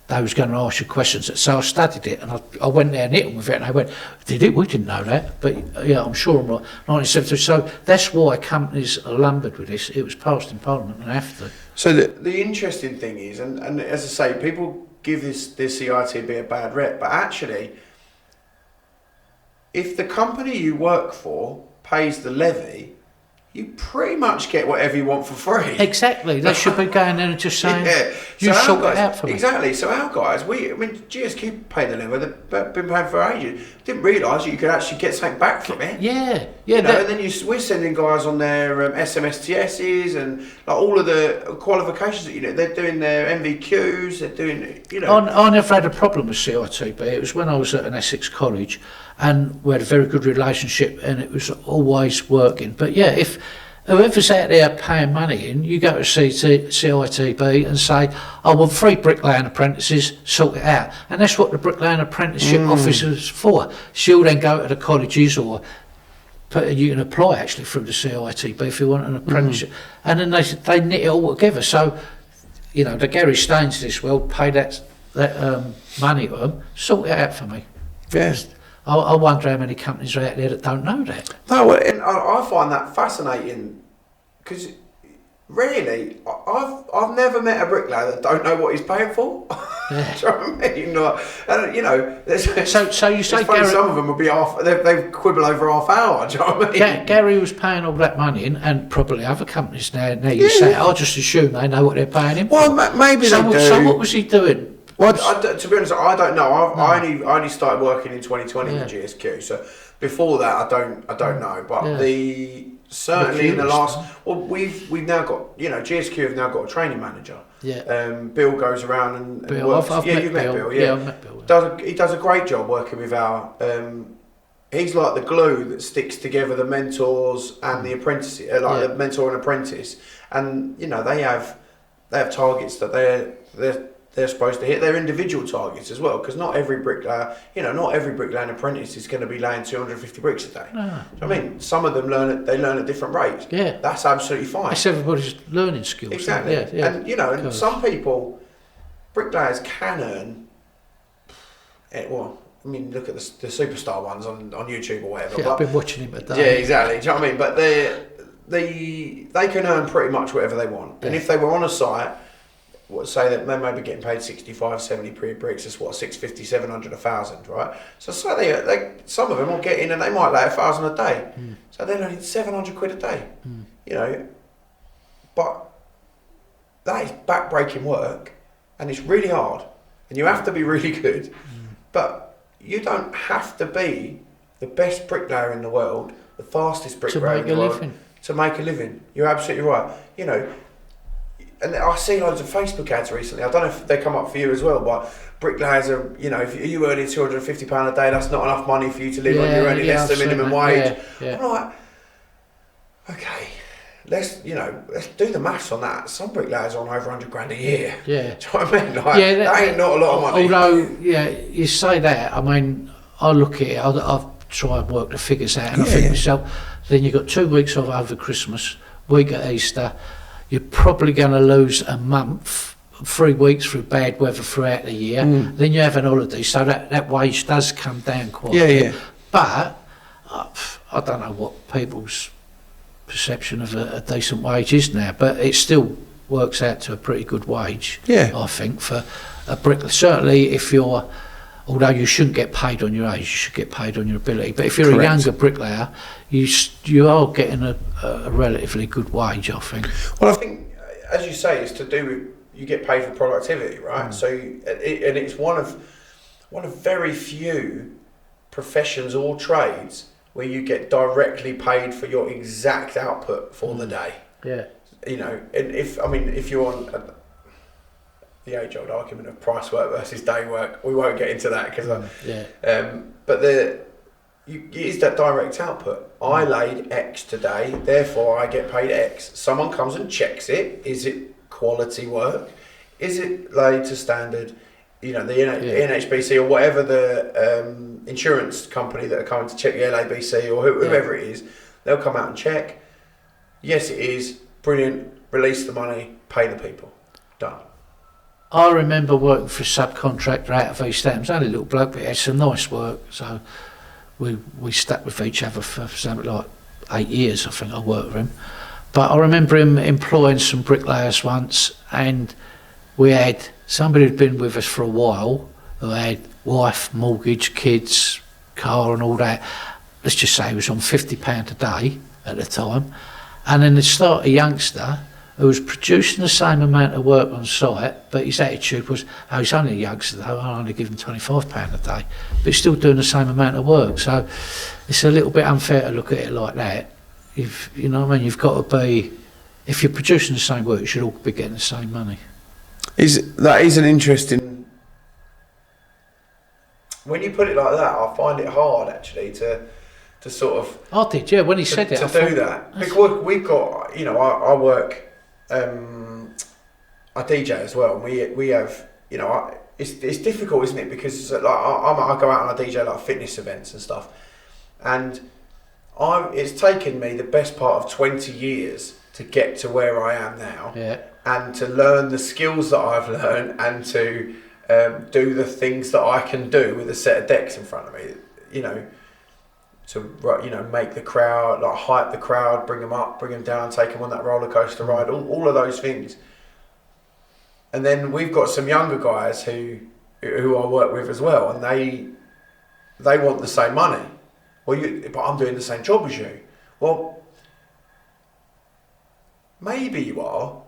they was going to ask you questions. So I studied it, and I went there and hit them with it, and they went, did it? We didn't know that. But I'm sure I'm right. 1972. So that's why companies are lumbered with this. It was passed in Parliament, and they have to. So the interesting thing is, and as I say, people give this CITB a bad rep, but actually, if the company you work for pays the levy, you pretty much get whatever you want for free. Exactly. They should be going there and just saying, you sort it out for me. Exactly. So our guys, GSQ paid the levy, they've been paying for ages. Didn't realise you could actually get something back from it. Yeah. And then we're sending guys on their SMSTSs and like all of the qualifications that they're doing their MVQs, they're doing, I never had a problem with CITB. It was when I was at an Essex college, and we had a very good relationship, and it was always working. But if whoever's out there paying money in, you go to CITB and say, I want 3 bricklaying apprentices, sort it out. And that's what the bricklaying apprenticeship officer's for. She'll then go to the colleges, or you can apply actually through the CITB if you want an apprenticeship. And then they knit it all together. So, the Gary Staines of this world pay that money to them, sort it out for me. Yes. I wonder how many companies are out there that don't know that. No, and I find that fascinating, because really, I've never met a bricklayer that don't know what he's paying for. Yeah. Do you know what I mean? So you say Gary, some of them will be they quibble over half hour. Do you know what I mean? Gary was paying all that money in, and probably other companies now you say, I just assume they know what they're paying him. Well, maybe they do. So what was he doing? Well, to be honest, I don't know. I only started working in 2020 with GSQ, so before that, I don't know. But certainly in the last, we've now got GSQ have now got a training manager. Yeah. Bill goes around and Bill, works. you've met Bill. Yeah, I've met Bill. He does a great job working with our. He's like the glue that sticks together the mentors and the apprentices, the mentor and apprentice, and they have targets that they're supposed to hit their individual targets as well, because not every bricklayer, not every bricklaying apprentice is going to be laying 250 bricks a day. No. I mean, some of them learn at different rates. Yeah, that's absolutely fine. That's everybody's learning skills. Exactly. Yeah. And and some people, bricklayers can earn. Look at the superstar ones on YouTube or whatever. Yeah, I've been watching him a day. Yeah, exactly. Do you know what I mean? But they can earn pretty much whatever they want. Yeah. And if they were on a site, say that they may be getting paid 65, 70 pre-bricks, that's 650, 700, 1,000, right? So they some of them will get in and they might lay 1,000 a day. So they're earning 700 quid a day, But that is back-breaking work, and it's really hard, and you have to be really good. But you don't have to be the best bricklayer in the world, the fastest bricklayer in the world, to make a living. You're absolutely right. And I see loads of Facebook ads recently. I don't know if they come up for you as well, but bricklayers are, if you're earning £250 a day, that's not enough money for you to live on. You're earning less than minimum wage. Yeah. I'm like, okay, let's do the maths on that. Some bricklayers are on over 100 grand a year. Yeah. Do you know what I mean? Like, that ain't not a lot of money. Although, yeah, you say that, I mean, I look at it, I've tried and work the figures out, and I think to myself, then you've got 2 weeks off over Christmas, week at Easter, you're probably going to lose a month, 3 weeks through bad weather throughout the year, then you have an holiday, so that wage does come down quite a bit. But I don't know what people's perception of a decent wage is now, but it still works out to a pretty good wage, I think, for a bricklayer. Certainly if you're, although you shouldn't get paid on your age, you should get paid on your ability, but if you're a younger bricklayer, you are getting a relatively good wage, I think. Well, I think, as you say, it's to do with, you get paid for productivity, right? So and it's one of very few professions or trades where you get directly paid for your exact output for the day. Yeah. You know, and if you're on the age-old argument of price work versus day work, we won't get into that because but it is that direct output. I laid X today, therefore I get paid X. Someone comes and checks it. Is it quality work? Is it laid to standard? You know, the NHBC or whatever the insurance company that are coming to check the LABC or whoever it is, they'll come out and check. Yes, it is. Brilliant. Release the money. Pay the people. Done. I remember working for a subcontractor out of East Ham. It was only a little bloke, but he had some nice work. So we stuck with each other for something like 8 years, I think I worked with him. But I remember him employing some bricklayers once, and we had somebody who'd been with us for a while, who had wife, mortgage, kids, car and all that. Let's just say he was on £50 a day at the time. And then they start a youngster who was producing the same amount of work on site, but his attitude was, oh, he's only a youngster though, I'll only give him £25 a day. But he's still doing the same amount of work. So it's a little bit unfair to look at it like that. You know what I mean? You've got to be, if you're producing the same work, you should all be getting the same money. That is an interesting, when you put it like that, I find it hard actually to sort of. I did, yeah. When he said it, to do that, because we've got, you know, I work, I DJ as well. And we have, you know, it's difficult, isn't it? Because like I go out and I DJ like fitness events and stuff, and it's taken me the best part of 20 years to get to where I am now. Yeah. And to learn the skills that I've learned, and to do the things that I can do with a set of decks in front of me, you know, to make the crowd, like hype the crowd, bring them up, bring them down, take them on that roller coaster ride, all of those things. And then we've got some younger guys who I work with as well, and they want the same money. Well, but I'm doing the same job as you. Well, maybe you are.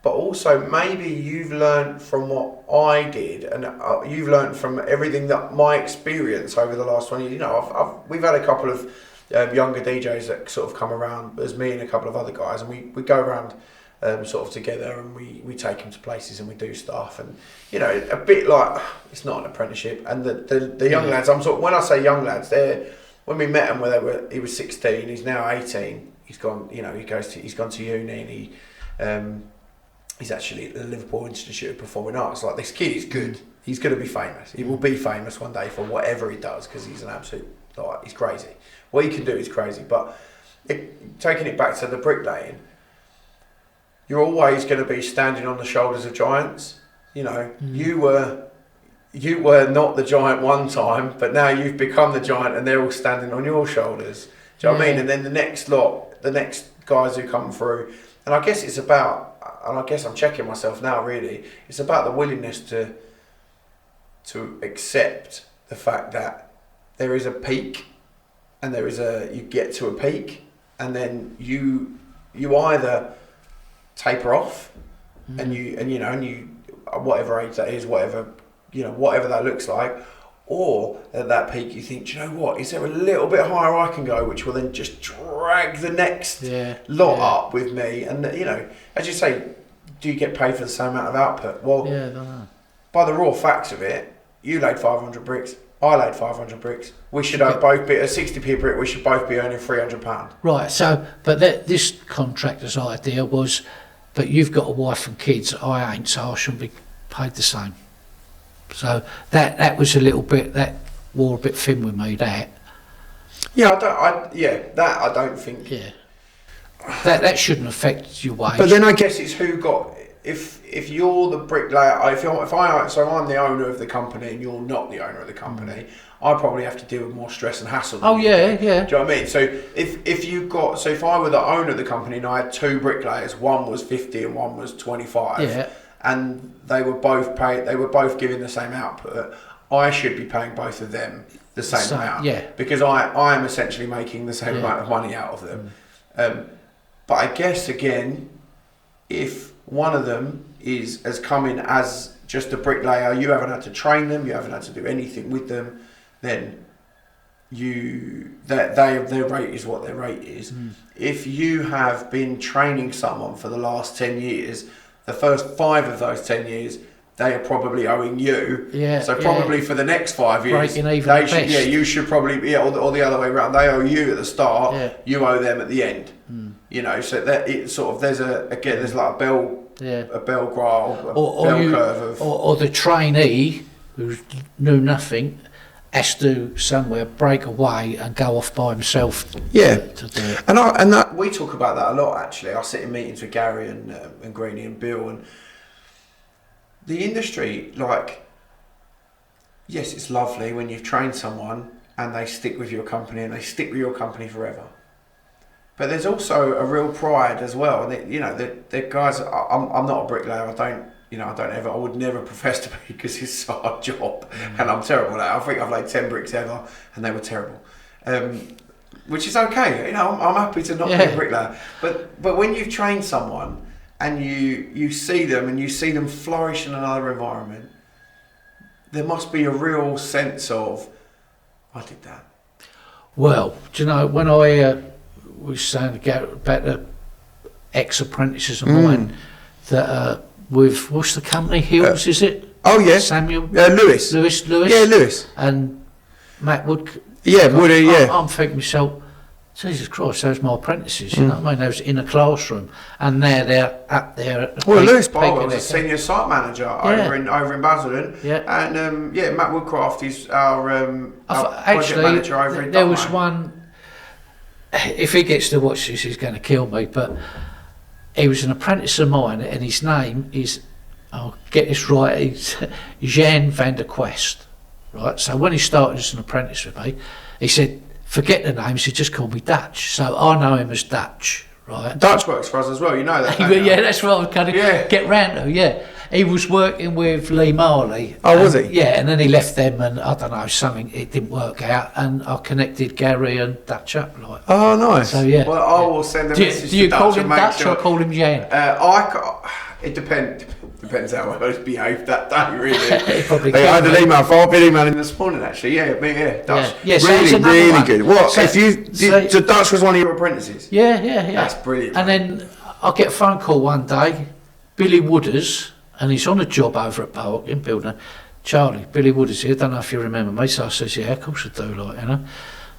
But also maybe you've learned from what I did, and you've learned from everything that my experience over the last 20 years. You know, we've had a couple of younger DJs that sort of come around, as me and a couple of other guys, and we go around sort of together, and we take them to places and we do stuff, and you know, a bit like, it's not an apprenticeship. And the young lads, when I say young lads, when we met them he was 16, he's now 18. He's gone, you know, he's gone to uni, and he's actually at the Liverpool Institute of Performing Arts. Like, this kid is good. He's going to be famous. He will be famous one day for whatever he does, because he's an absolute, like, he's crazy. What he can do is crazy. But taking it back to the bricklaying, you're always going to be standing on the shoulders of giants. You know, you were not the giant one time, but now you've become the giant, and they're all standing on your shoulders. Do you know what I mean? And then the next guys who come through, and I guess it's about, and I guess I'm checking myself now, really, it's about the willingness to accept the fact that there is a peak, and you get to a peak, and then you either taper off, and you whatever age that is, whatever that looks like, or at that peak you think, do you know what, is there a little bit higher I can go, which will then just drag the next lot up with me. And you know, as you say, do you get paid for the same amount of output? Well, by the raw facts of it, you laid 500 bricks, I laid 500 bricks. We should both be at 60p a brick. We should both be earning £300. Right. So, but this contractor's idea was, but you've got a wife and kids. I ain't, so I shouldn't be paid the same. So that was a little bit, that wore a bit thin with me. That. Yeah, I don't think. Yeah. That shouldn't affect your wage. But then I guess it's who got. If you're the bricklayer, so I'm the owner of the company and you're not the owner of the company, I probably have to deal with more stress and hassle. Oh yeah. Do you know what I mean? So if I were the owner of the company and I had two bricklayers, one was 50 and one was 25, and they were both paid, they were both giving the same output, I should be paying both of them the same amount, because I am essentially making the same amount of money out of them. But I guess again, if one of them has come in as just a bricklayer, you haven't had to train them, you haven't had to do anything with them, then their rate is what their rate is. If you have been training someone for the last 10 years, the first 5 of those 10 years, they are probably owing you. So probably for the next 5 years, you should probably, or the other way around. They owe you at the start, you owe them at the end. You know, so that it's sort of, there's like a bell curve of, or the trainee who knew nothing has to somewhere break away and go off by himself. To do it. And that we talk about that a lot actually. I sit in meetings with Gary and Greenie and Bill, and the industry, like, yes, it's lovely when you've trained someone and they stick with your company and they stick with your company forever. But there's also a real pride as well. And the guys, I'm not a bricklayer. I would never profess to be, because it's a hard job and I'm terrible at it. I think I've laid 10 bricks ever and they were terrible. Which is okay. I'm happy to not be a bricklayer. But when you've trained someone and you see them and you see them flourish in another environment, there must be a real sense of, I did that. Well, do you know, when I was saying about the ex-apprentices of mine that with, what's the company, Hills, is it? Oh yeah. Samuel? Lewis. Yeah, Lewis. And Matt Wood. Woody, I'm thinking myself, Jesus Christ, those my apprentices, you know what I mean? They was in a classroom, and now they're up there at the Lewis Barber was a senior site manager over in Basildon, and Matt Woodcraft is our project manager over in Dunmo. There was one, if he gets to watch this, he's going to kill me, but he was an apprentice of mine, and his name is, I'll get this right, he's Jan van der Quest, right? So when he started as an apprentice with me, he said, forget the name, he said, just call me Dutch. So I know him as Dutch, right? Dutch works for us as well, you know that. Yeah, that's what I was going to get round to, He was working with Lee Marley. Oh, was he? Yeah, and then he left them, and I don't know, it didn't work out, and I connected Gary and Dutch up, like. Oh, nice. So, Well, I will send a message to Dutch. Do you call him Dutch or call him Jan? It depends how well it's behaved that day, really. I had an email, I've been emailing this morning actually, Dutch. Really good. What, so Dutch was one of your apprentices? Yeah. That's brilliant. And then I get a phone call one day, Billy Wooders, and he's on a job over at Park in building. Charlie, Billy Wooders here, don't know if you remember me. So I says, yeah, of course I do, like, you know.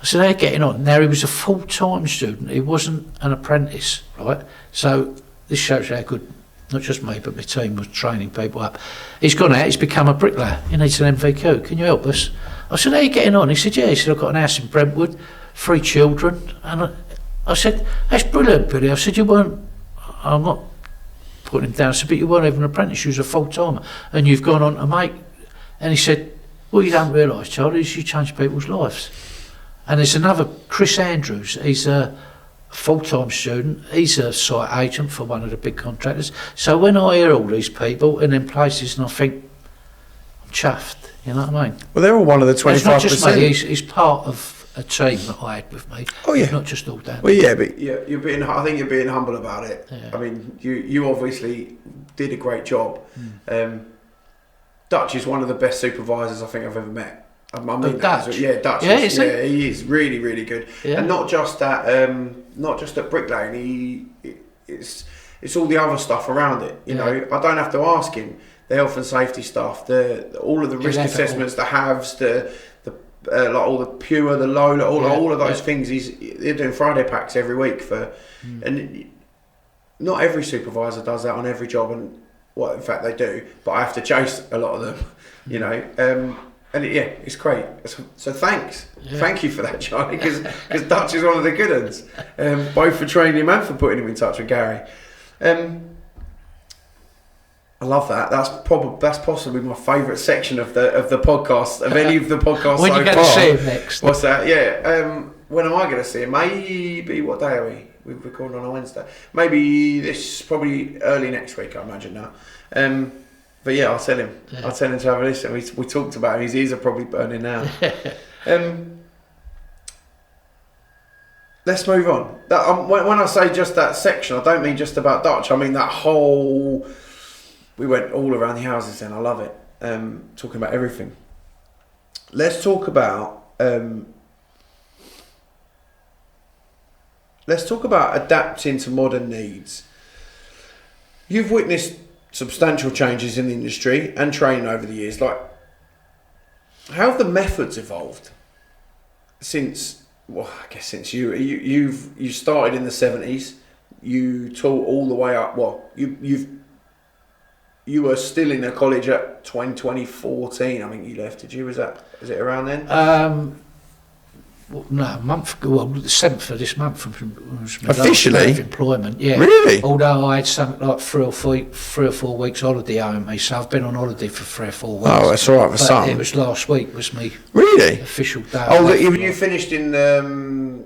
I said, how are you getting on? Now, he was a full-time student, he wasn't an apprentice, right? So this shows how good, not just me, but my team was training people up. He's gone out, he's become a bricklayer, he needs an MVQ, can you help us? I said, how are you getting on? He said, yeah. He said, I've got an house in Brentwood, 3 children. And I said, that's brilliant, Billy. I said, I'm not putting him down. I said, but you weren't even an apprentice, you was a full-timer, and you've gone on to make. And he said, well, you don't realise, Charlie, is you change people's lives. And there's another, Chris Andrews, he's a full-time student, he's a site agent for one of the big contractors. So when I hear all these people in them places, and I think, I'm chuffed, you know what I mean? Well, they're all one of the 25%. It's not just me, he's part of a team that I had with me. Oh yeah. It's not just all down. Well, yeah, but I think you're being humble about it. Yeah. I mean, you obviously did a great job. Dutch is one of the best supervisors I think I've ever met. I mean, Dutch. Dutch. Yeah, he is really, really good, and not just at bricklaying. It's all the other stuff around it. You know, I don't have to ask him. The health and safety stuff, all of the risk assessments, the halves, the like all the pure, the low, all of those things. They're doing Friday packs every week and not every supervisor does that on every job, and well, in fact they do, but I have to chase a lot of them, you know. It's great. So thanks. Yeah. Thank you for that, Charlie, because Dutch is one of the good ones, both for training him and for putting him in touch with Gary. I love that. That's possibly my favourite section of the podcast, of any of the podcasts when so you get far. to see him next? What's that? Yeah. When am I going to see him? Maybe, what day are we? We're recording on a Wednesday. Maybe probably early next week, I imagine now. But yeah, I'll tell him. Yeah. I'll tell him to have a listen. We talked about him. His ears are probably burning now. Let's move on. When I say just that section, I don't mean just about Dutch. I mean that whole... We went all around the houses then. I love it. Talking about everything. Let's talk about... adapting to modern needs. You've witnessed substantial changes in the industry and training over the years. Like, how have the methods evolved since? Well, I guess since you started in the 70s, you taught all the way up. Well, you were still in a college at 2014. I think you left. Did you? Is it around then? No, a month ago. Well, the 7th of this month was my officially last day of employment. Yeah, really. Although I had something like 3 or 4 weeks holiday owing me, so I've been on holiday for 3 or 4 weeks. Oh, that's all right for some. It was last week. Was me really official day. Oh, you finished in the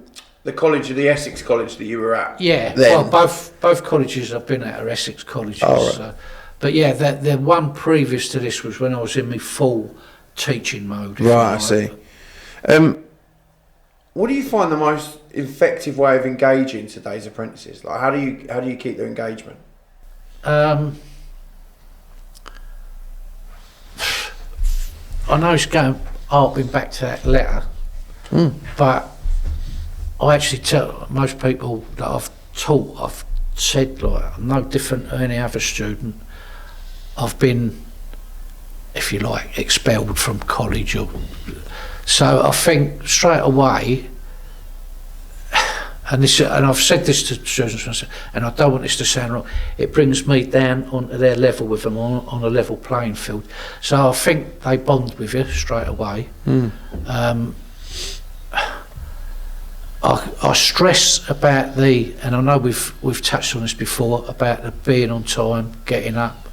college, the Essex College that you were at. Yeah. Then. Well, both colleges I've been at are Essex colleges. Oh, right. So, but yeah, the one previous to this was when I was in my full teaching mode. Right, I see. What do you find the most effective way of engaging today's apprentices? Like, how do you keep their engagement? I know it's harping back to that letter, but I actually tell most people that I've taught, I've said, like, I'm no different to any other student. I've been, if you like, expelled from college, so I think straight away, and I've said this to students, and I don't want this to sound wrong, it brings me down onto their level with them on a level playing field. So I think they bond with you straight away. I stress about and I know we've touched on this before, about the being on time, getting up,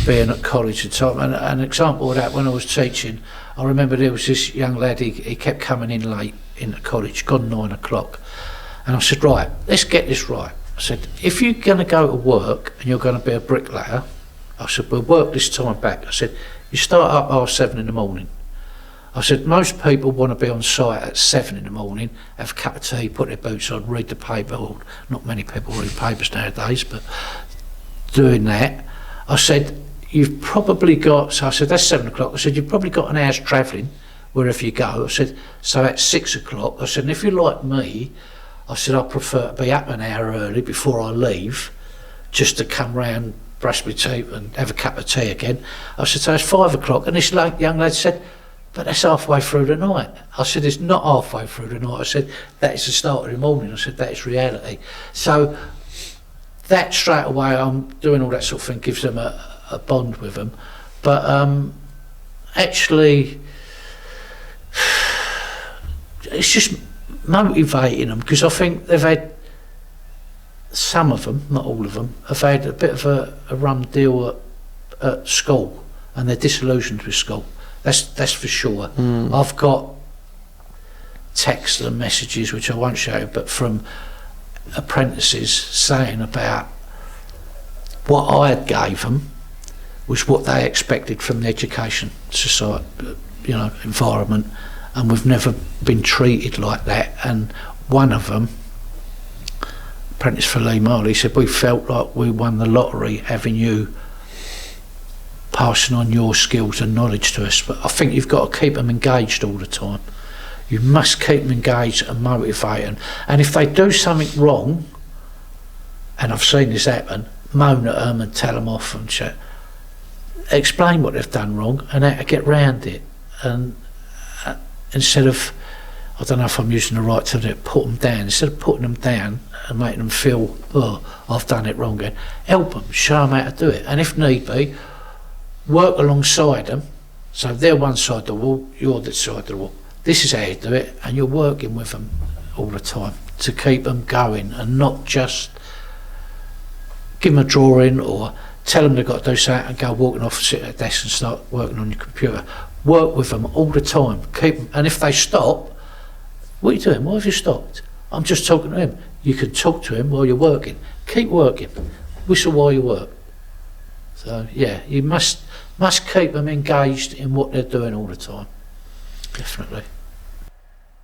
being at college at time. And an example of that, when I was teaching, I remember there was this young lad, he kept coming in late into college, gone 9 o'clock. And I said, right, let's get this right. I said, if you're going to go to work and you're going to be a bricklayer, I said, we'll work this time back. I said, you start up 7:30 in the morning. I said, most people want to be on site at 7 in the morning, have a cup of tea, put their boots on, read the paper. Well, not many people read papers nowadays, but doing that, I said, you've probably got, so I said, that's 7 o'clock. I said, you've probably got an hour's travelling wherever you go. I said, so at 6 o'clock, I said, and if you're like me, I said, I prefer to be up an hour early before I leave, just to come round, brush my teeth and have a cup of tea again. I said, so it's 5 o'clock. And this young lad said, but that's halfway through the night. I said, it's not halfway through the night. I said, that is the start of the morning. I said, that is reality. So that straight away, I'm doing all that sort of thing, gives them a bond with them. But actually, it's just motivating them, because I think they've had, some of them, not all of them, have had a bit of a rum deal at school, and they're disillusioned with school. That's for sure. I've got texts and messages, which I won't show you, but from apprentices saying about what I had gave them was what they expected from the education society, environment, and we've never been treated like that. And one of them, apprentice for Lee Marley, said, we felt like we won the lottery having you passing on your skills and knowledge to us. But I think you've got to keep them engaged all the time. You must keep them engaged and motivate them. And if they do something wrong, and I've seen this happen, moan at them and tell them off and shit. Explain what they've done wrong and how to get round it. And instead of, I don't know if I'm using the right term, put them down. Instead of putting them down and making them feel, oh, I've done it wrong again, help them, show them how to do it. And if need be, work alongside them. So they're one side of the wall, you're the side of the wall. This is how you do it, and you're working with them all the time to keep them going and not just give them a drawing or tell them they've got to do something and go walking off, sit at a desk and start working on your computer. Work with them all the time. Keep them, and if they stop, what are you doing? Why have you stopped? I'm just talking to him. You can talk to him while you're working. Keep working. Whistle while you work. So yeah, you must keep them engaged in what they're doing all the time. Definitely.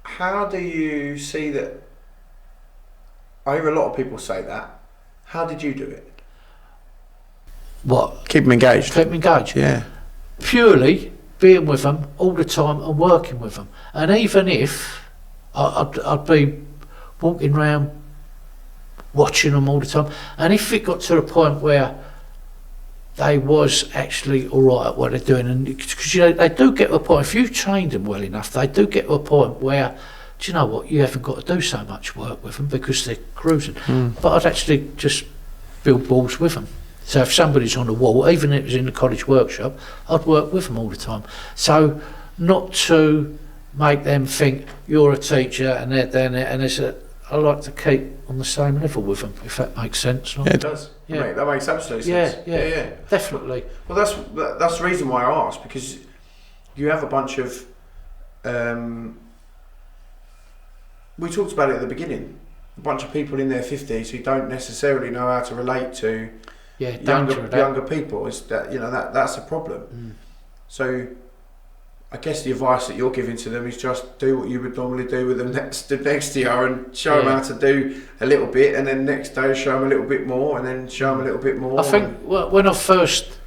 How do you see that? I hear a lot of people say that. How did you do it? What? Keep them engaged. Keep them engaged. Yeah. Purely being with them all the time and working with them. And even if I'd be walking around watching them all the time, and if it got to the point where they was actually all right at what they're doing, and because they do get to a point, if you trained them well enough, they do get to a point where, do you know what, you haven't got to do so much work with them because they're cruising. But I'd actually just build walls with them. So if somebody's on the wall, even if it was in the college workshop, I'd work with them all the time. So not to make them think you're a teacher and they're down there, and I like to keep on the same level with them, if that makes sense. Yeah, it does. Yeah, mate, that makes absolute sense. Yeah, definitely. Well, that's the reason why I asked, because you have a bunch of. We talked about it at the beginning. A bunch of people in their 50s who don't necessarily know how to relate to younger people. Is that that's a problem. So, I guess the advice that you're giving to them is just do what you would normally do with them next year and show them how to do a little bit, and then next day show them a little bit more, and then show them a little bit more. I think when I've first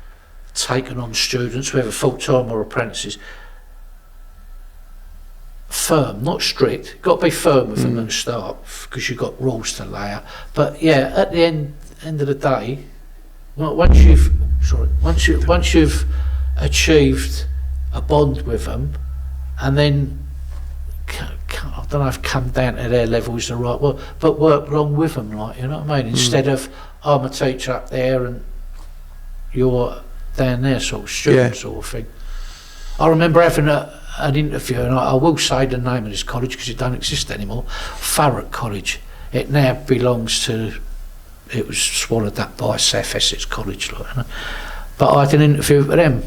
taken on students, whether full-time or apprentices, firm, not strict, got to be firm with them at the start because you've got rules to lay out. But yeah, at the end of the day, once you've achieved a bond with them, and then I don't know if come down to their level is the right word, but work along with them, like, you know what I mean? Instead of I'm a teacher up there and you're down there, sort of student sort of thing. I remember having an interview, and I will say the name of this college because it don't exist anymore. Thorp College. It now belongs to. It was swallowed up by South Essex College, like, you know? But I had an interview with them,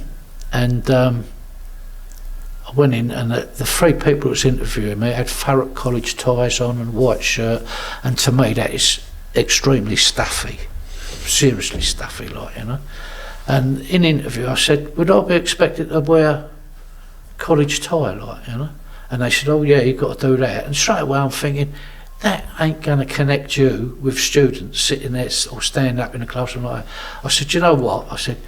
and I went in, and the three people that was interviewing me had Thorp College ties on and a white shirt, and to me that is extremely stuffy, seriously stuffy, like, you know. And in the interview I said, would I be expected to wear college tie, like, you know? And they said, oh yeah, you've got to do that. And straight away I'm thinking, that ain't going to connect you with students sitting there or standing up in the classroom like that. I said, you know what? I said,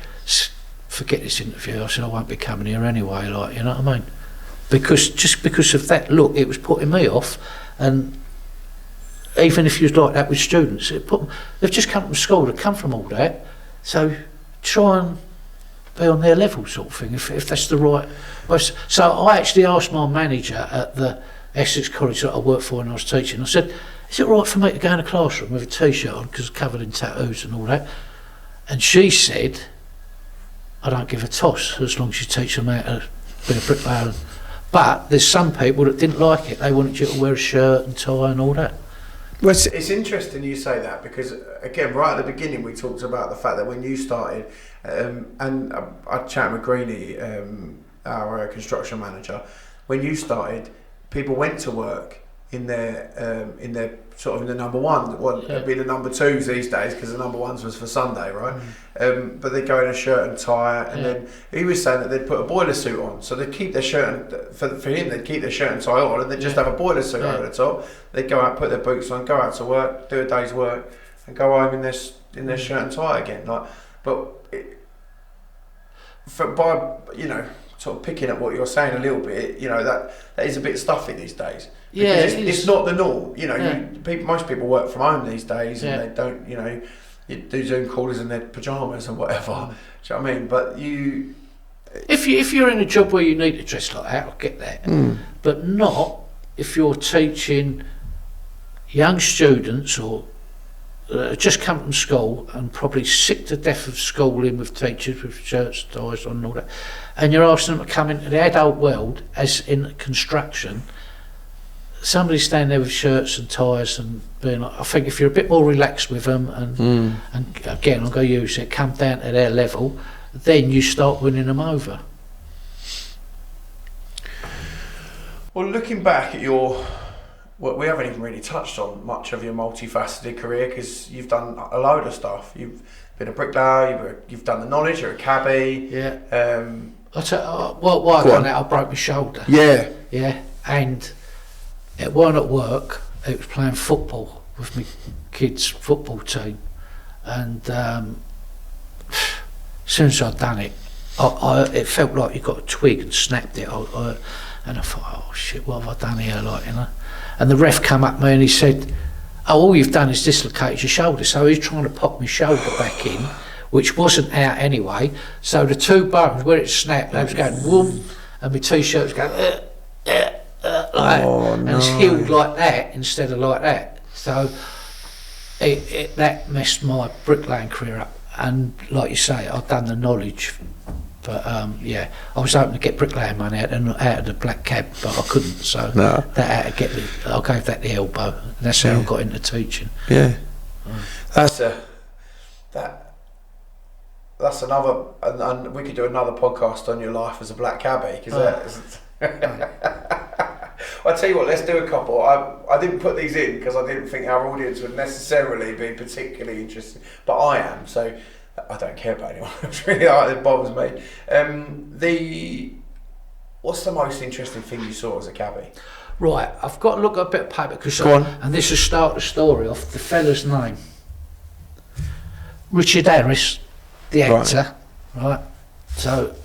forget this interview. I said, I won't be coming here anyway, like, you know what I mean? Just because of that look, it was putting me off. And even if you was like that with students, they've just come from school, they've come from all that. So try and be on their level, sort of thing, if that's the right way. So I actually asked my manager at the Essex College that I worked for when I was teaching, I said, is it right for me to go in a classroom with a t-shirt on because I'm covered in tattoos and all that? And she said, I don't give a toss as long as you teach them how to be a bricklayer. But there's some people that didn't like it. They wanted you to wear a shirt and tie and all that. Well, it's interesting you say that, because again, right at the beginning we talked about the fact that when you started, and I chatted with Greenie, our construction manager, when you started, people went to work in their sort of in the number one. Well, it'd be the number twos these days because the number ones was for Sunday, right? But they'd go in a shirt and tie, and then he was saying that they'd put a boiler suit on, so they'd keep their shirt and, for him they'd keep their shirt and tie on, and they'd just have a boiler suit over the top. They'd go out, put their boots on, go out to work, do a day's work, and go home in their shirt and tie again. Like, but by sort of picking up what you're saying a little bit, that is a bit stuffy these days. Yeah, it's not the norm. Most people work from home these days, and they don't. You do Zoom calls in their pajamas and whatever. Do you know what I mean? But If you're in a job where you need to dress like that, I get that. But not if you're teaching young students or just come from school and probably sick to death of schooling with teachers with shirts, ties on and all that, and you're asking them to come into the adult world, as in construction. Somebody standing there with shirts and ties and being like, I think if you're a bit more relaxed with them and again, I'm going to use it, come down to their level, then you start winning them over. Well, looking back at your, well, we haven't even really touched on much of your multifaceted career because you've done a load of stuff. You've been a bricklayer, you've done the knowledge, you're a cabbie. Yeah. I'll tell you, why I done that, I broke my shoulder. Yeah. Yeah, and it weren't at work, it was playing football with my kids' football team. And as soon as I'd done it, it felt like you got a twig and snapped it. And I thought, oh shit, what have I done here, like, you know? And the ref come up to me and he said, oh, all you've done is dislocated your shoulder. So he's trying to pop my shoulder back in, which wasn't out anyway. So the two bones, where it snapped, they was going whoom, and my t-shirt was going like, and it's healed like that instead of like that. So that messed my bricklaying career up. And like you say, I've done the knowledge. But yeah, I was hoping to get bricklaying money out of the black cab, but I couldn't. So that had to get me. I gave that the elbow. And that's how I got into teaching. Yeah, that's another. And we could do another podcast on your life as a black cabbie because I'll tell you what. Let's do a couple. I didn't put these in because I didn't think our audience would necessarily be particularly interested, but I am. So. I don't care about anyone. It's really it bothers me. What's the most interesting thing you saw as a cabbie? Right, I've got to look at a bit of paper because and this will start the story off. The fella's name, Richard Harris, the actor. Right. So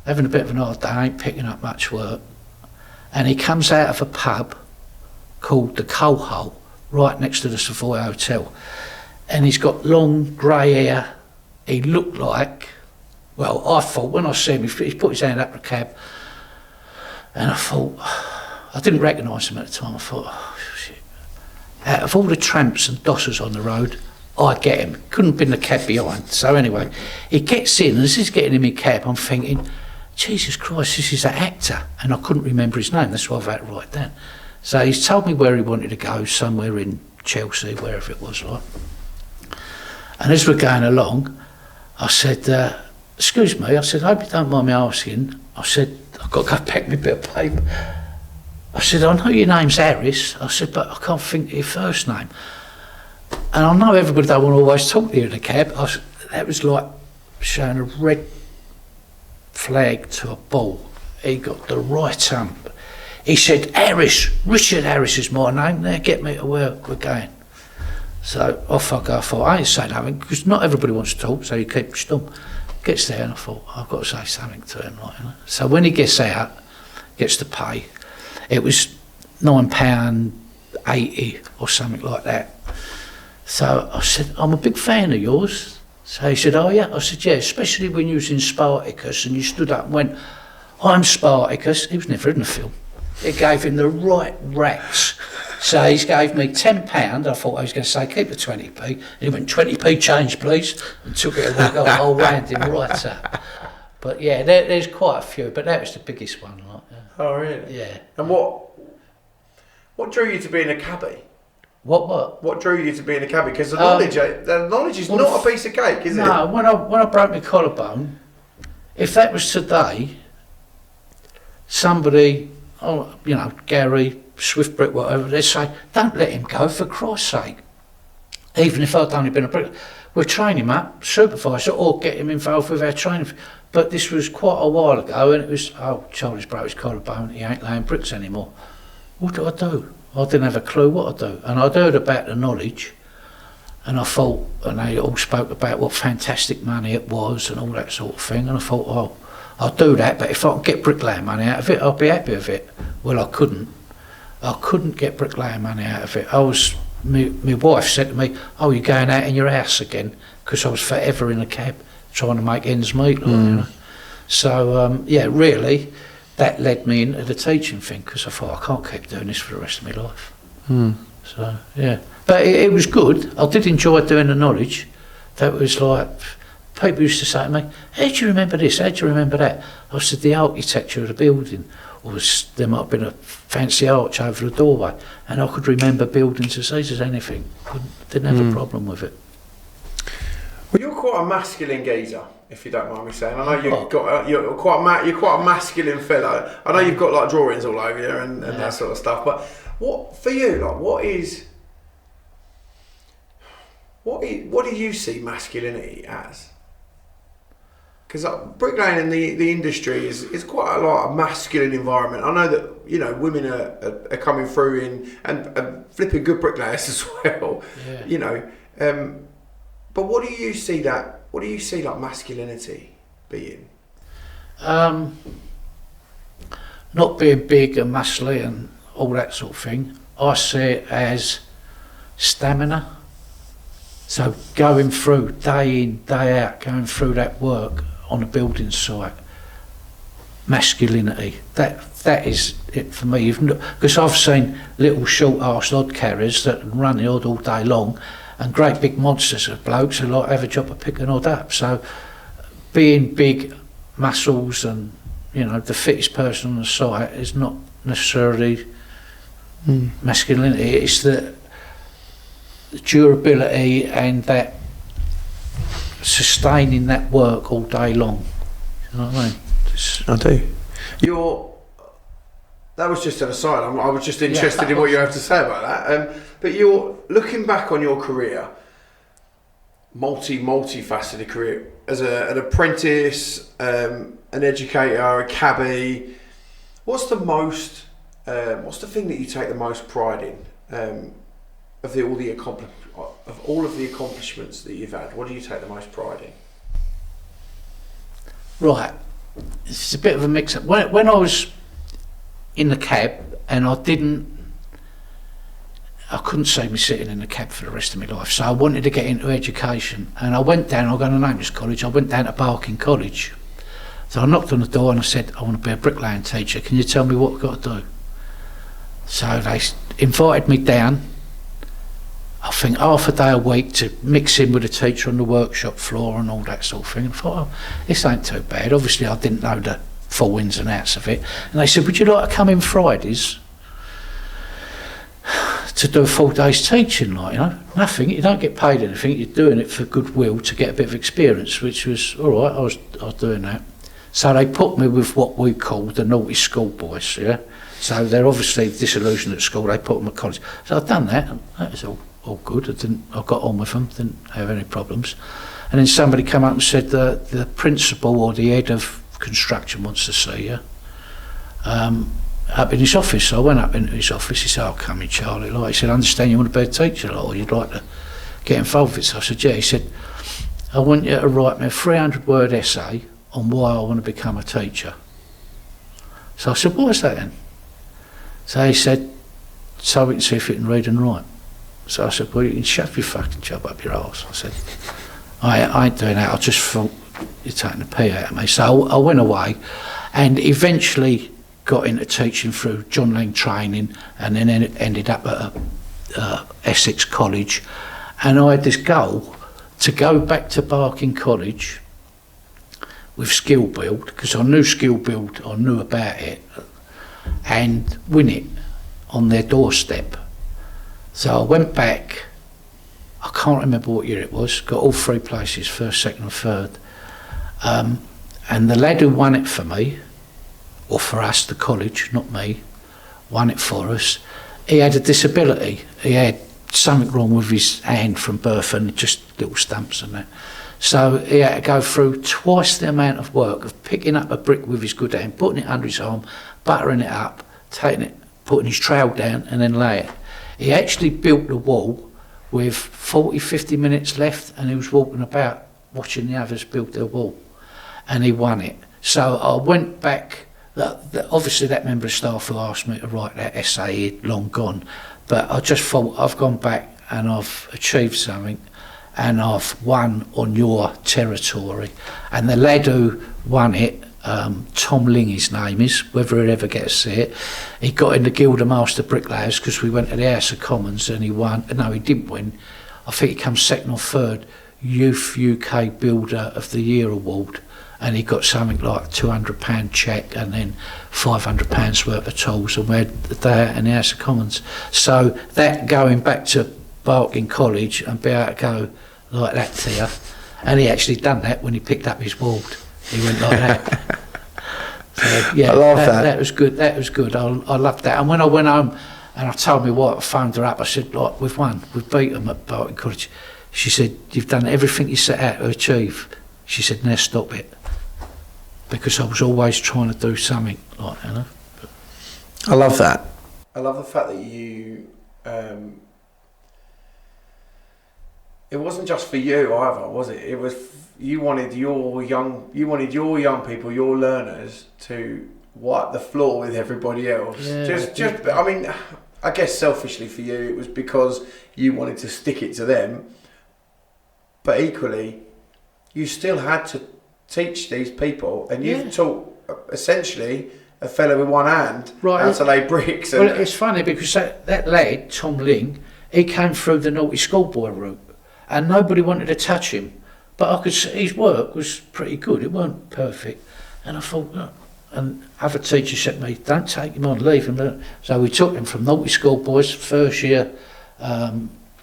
having a bit of an odd day, ain't picking up much work, and he comes out of a pub called the Coal Hole, right next to the Savoy Hotel. And he's got long grey hair. He looked like, well, I thought when I see him, he put his hand up the cab, and I thought, I didn't recognise him at the time. I thought, oh shit. Out of all the tramps and dossers on the road, I get him. Couldn't have been the cab behind. So anyway, he gets in, and as he's getting in my cab, I'm thinking, Jesus Christ, this is an actor. And I couldn't remember his name, that's why I've had to write it down. So he's told me where he wanted to go, somewhere in Chelsea, wherever it was, like. And as we're going along, I said, excuse me, I said, I hope you don't mind me asking. I said, I've got to go pack me a bit of paper. I said, I know your name's Harris. I said, but I can't think of your first name. And I know everybody don't want to always talk to you in a cab. That was like showing a red flag to a bull. He got the right hump. He said, Harris, Richard Harris is my name. Now get me to where we're going. So off I go. I thought, I ain't saying nothing, because not everybody wants to talk, so you keep stum. Gets there and I thought, I've got to say something to him. Like, you know? So when he gets out, gets to pay, it was £9.80 or something like that. So I said, I'm a big fan of yours. So he said, oh yeah? I said, yeah, especially when you was in Spartacus and you stood up and went, I'm Spartacus. He was never in the film. It gave him the right rats. So he gave me £10. I thought I was going to say, keep the 20p. And he went, 20p change, please. And took it away. I wound him right up. But yeah, there's quite a few, but that was the biggest one. Like, yeah. Oh, really? Yeah. And what drew you to being a cabbie? What? What drew you to being a cabbie? Because the knowledge is not a piece of cake, is it? No, when I broke my collarbone, if that was today, somebody, Gary, Swift Brick, whatever, they'd say, don't let him go, for Christ's sake. Even if I'd only been a bricklayer, we'll train him up, supervise it, or get him involved with our training. But this was quite a while ago, and it was, Charlie's broke his collarbone, he ain't laying bricks anymore. What do I do? I didn't have a clue what to do. And I'd heard about the knowledge, and I thought, and they all spoke about what fantastic money it was and all that sort of thing, and I thought, I'll do that, but if I can get bricklaying money out of it, I'll be happy with it. Well, I couldn't get bricklaying money out of it. My wife said to me, oh, you're going out in your house again, because I was forever in a cab trying to make ends meet. You know? So, really, that led me into the teaching thing, because I thought, I can't keep doing this for the rest of my life. So, yeah. But it was good. I did enjoy doing the knowledge. That was like, people used to say to me, how do you remember this? How do you remember that? I said, the architecture of the building. Or there might have been a fancy arch over the doorway. And I could remember buildings as easy as anything. Didn't have a problem with it. Well, you're quite a masculine geezer, if you don't mind me saying. I know you're quite a masculine fellow. I know you've got like drawings all over you and that sort of stuff. But what for you? Like, what do you see masculinity as? Because bricklaying in the industry is quite a lot of masculine environment. I know that women are coming through and flipping good bricklayers as well. Yeah. But what do you see like masculinity being? Not being big and muscly and all that sort of thing. I see it as stamina. So going through day in, day out, going through that work on a building site, masculinity. That is it for me. Because I've seen little short-arsed odd carriers that run the odd all day long, and great big monsters of blokes who like have a job of picking odd up. So being big muscles and the fittest person on the site is not necessarily masculinity. It's the durability and that sustaining that work all day long. You know what I mean? I do. That was just an aside. I was just interested in what you have to say about that. But you're looking back on your career, multifaceted career as an apprentice, an educator, a cabbie. What's the thing that you take the most pride in of all of the accomplishments that you've had? What do you take the most pride in? Right, it's a bit of a mix-up. When I was in the cab, and I couldn't see me sitting in the cab for the rest of my life, so I wanted to get into education, and I went down, I'm going to name this college, I went down to Barking College. So I knocked on the door and I said, I want to be a bricklaying teacher, can you tell me what I've got to do? So they invited me down, I think half a day a week, to mix in with a teacher on the workshop floor and all that sort of thing. And I thought, this ain't too bad. Obviously I didn't know the full ins and outs of it. And they said, would you like to come in Fridays to do a full day's teaching? Nothing, you don't get paid anything, you're doing it for goodwill to get a bit of experience, which was all right. I was doing that. So they put me with what we call the naughty schoolboys, yeah? So they're obviously disillusioned at school, they put them at college. So I've done that, and that was all good. I got on with them, didn't have any problems. And then somebody came up and said the principal or the head of construction wants to see you up in his office. So I went up into his office. He said, come in, Charlie. He said, I understand you want to be a teacher, or you'd like to get involved with it. So I said, yeah. He said, I want you to write me a 300-word essay on why I want to become a teacher. So I said, what is that then? So he said, so we can see if you can read and write. So I said, well, you can shove your fucking job up your arse. I said, I ain't doing that. I just thought you're taking the pee out of me. So I went away and eventually got into teaching through John Lang training, and then ended up at Essex College. And I had this goal to go back to Barking College with skill build, because I knew skill build, I knew about it, and win it on their doorstep. So I went back, I can't remember what year it was, got all three places, first, second and third. And the lad who won it for me, or for us, the college, not me, won it for us, he had a disability. He had something wrong with his hand from birth and just little stumps and that. So he had to go through twice the amount of work of picking up a brick with his good hand, putting it under his arm, buttering it up, taking it, putting his trowel down and then lay it. He actually built the wall with 40, 50 minutes left, and he was walking about watching the others build their wall, and he won it. So I went back, obviously that member of staff who asked me to write that essay had long gone, but I just thought I've gone back and I've achieved something, and I've won on your territory. And the lad who won it, Tom Ling, his name is, whether he'd ever get to see it. He got in the Guild of Master Bricklayers because we went to the House of Commons and he won. No, he didn't win. I think he came second or third Youth UK Builder of the Year award, and he got something like £200 cheque and then £500 worth of tools, and we had the day out in the House of Commons. So that going back to Barking College and be able to go like that to you, and he actually done that when he picked up his award. He went like that. So, yeah, I love that. That was good. That was good. I loved that. And when I went home and I told my wife, I phoned her up, I said, like, we've won. We've beat them at Barking College. She said, you've done everything you set out to achieve. She said, now stop it. Because I was always trying to do something, like, you know. I love that. I love the fact that you... it wasn't just for you either, was it? It was... You wanted your young people, your learners, to wipe the floor with everybody else. Yeah, I mean, I guess selfishly for you, it was because you wanted to stick it to them. But equally, you still had to teach these people, and you've taught essentially a fellow with one hand how to lay bricks. Well, it's funny because that lad, Tom Ling, he came through the naughty schoolboy route, and nobody wanted to touch him. But I could see his work was pretty good. It weren't perfect. And I thought, look, and other teachers said to me, don't take him on, leave him. So we took him from naughty schoolboys, first year,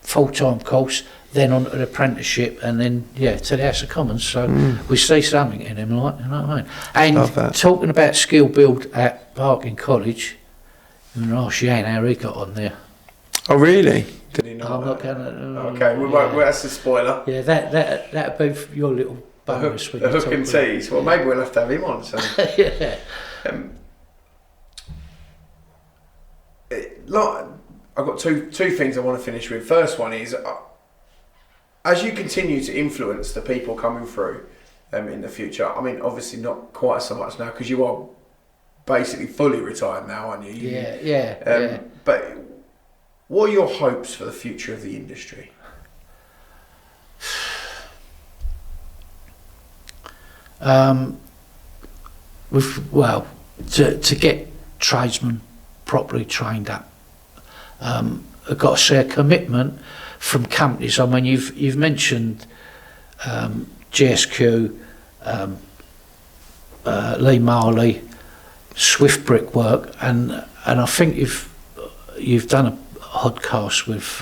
full-time course, then on to the apprenticeship, and then, to the House of Commons. So we see something in him, like, you know what I mean? And talking about skill build at Barking College, you know, ask Jan how he got on there. Oh, really? Did he not? I'm not going to... okay, we won't, that's a spoiler. Yeah, that'd be your little bonus. The hook and tease. Well, maybe we'll have to have him on. So. Yeah. I've got two things I want to finish with. First one is, as you continue to influence the people coming through in the future, I mean, obviously not quite so much now because you are basically fully retired now, aren't you? Yeah. But what are your hopes for the future of the industry? To get tradesmen properly trained up, I've got to see a commitment from companies. I mean, you've mentioned GSQ, Lee Marley, Swift Brickwork, and I think you've done a Hodcast with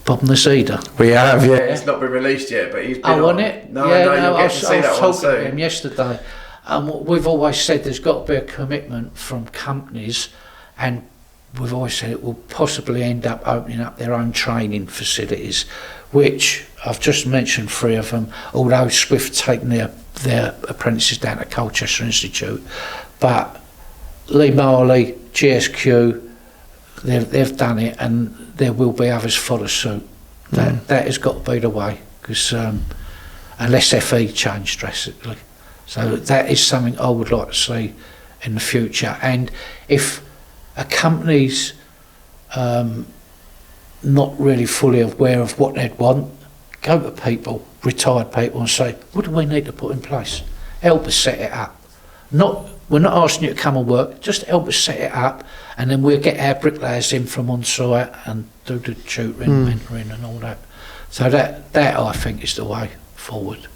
Bob Nazida. We have, yeah. It's not been released yet, but he's been on it? No, you'll get to see that one soon. I was talking to him yesterday. We've always said there's got to be a commitment from companies, and we've always said it will possibly end up opening up their own training facilities, which I've just mentioned 3 of them, although Swift taking their apprentices down to Colchester Institute. But Lee Marley, GSQ, they've done it, and there will be others follow suit. That has got to be the way, because unless FE change drastically. So that is something I would like to see in the future. And if a company's not really fully aware of what they'd want, go to people, retired people, and say, what do we need to put in place? Help us set it up. We're not asking you to come and work, just help us set it up, and then we'll get our bricklayers in from on site and do the tutoring, mentoring and all that. So that I think is the way forward.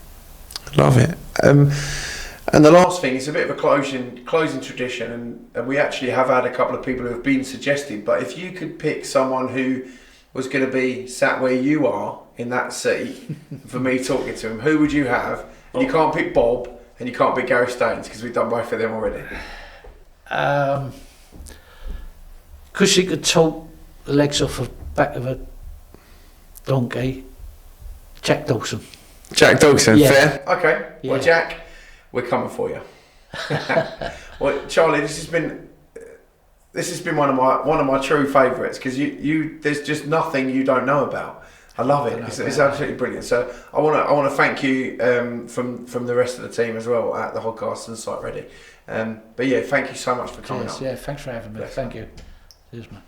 Love it. And the last thing, it's a bit of a closing tradition, and we actually have had a couple of people who have been suggested, but if you could pick someone who was going to be sat where you are in that seat for me talking to him, who would you have? And you can't pick Bob, and you can't pick Gary Staines because we've done both of them already. Because he could talk the legs off the back of a donkey, Jack Dawson. Jack Dawson, yeah. Fair. Okay. Yeah. Well, Jack, we're coming for you. Well, Charlie, this has been one of my true favourites because you there's just nothing you don't know about. I love it. It's absolutely brilliant. So I want to thank you from the rest of the team as well at the Hodcast and Site Ready. But yeah, thank you so much for coming on. Yeah, thanks for having me. Thank you. Cheers, mate.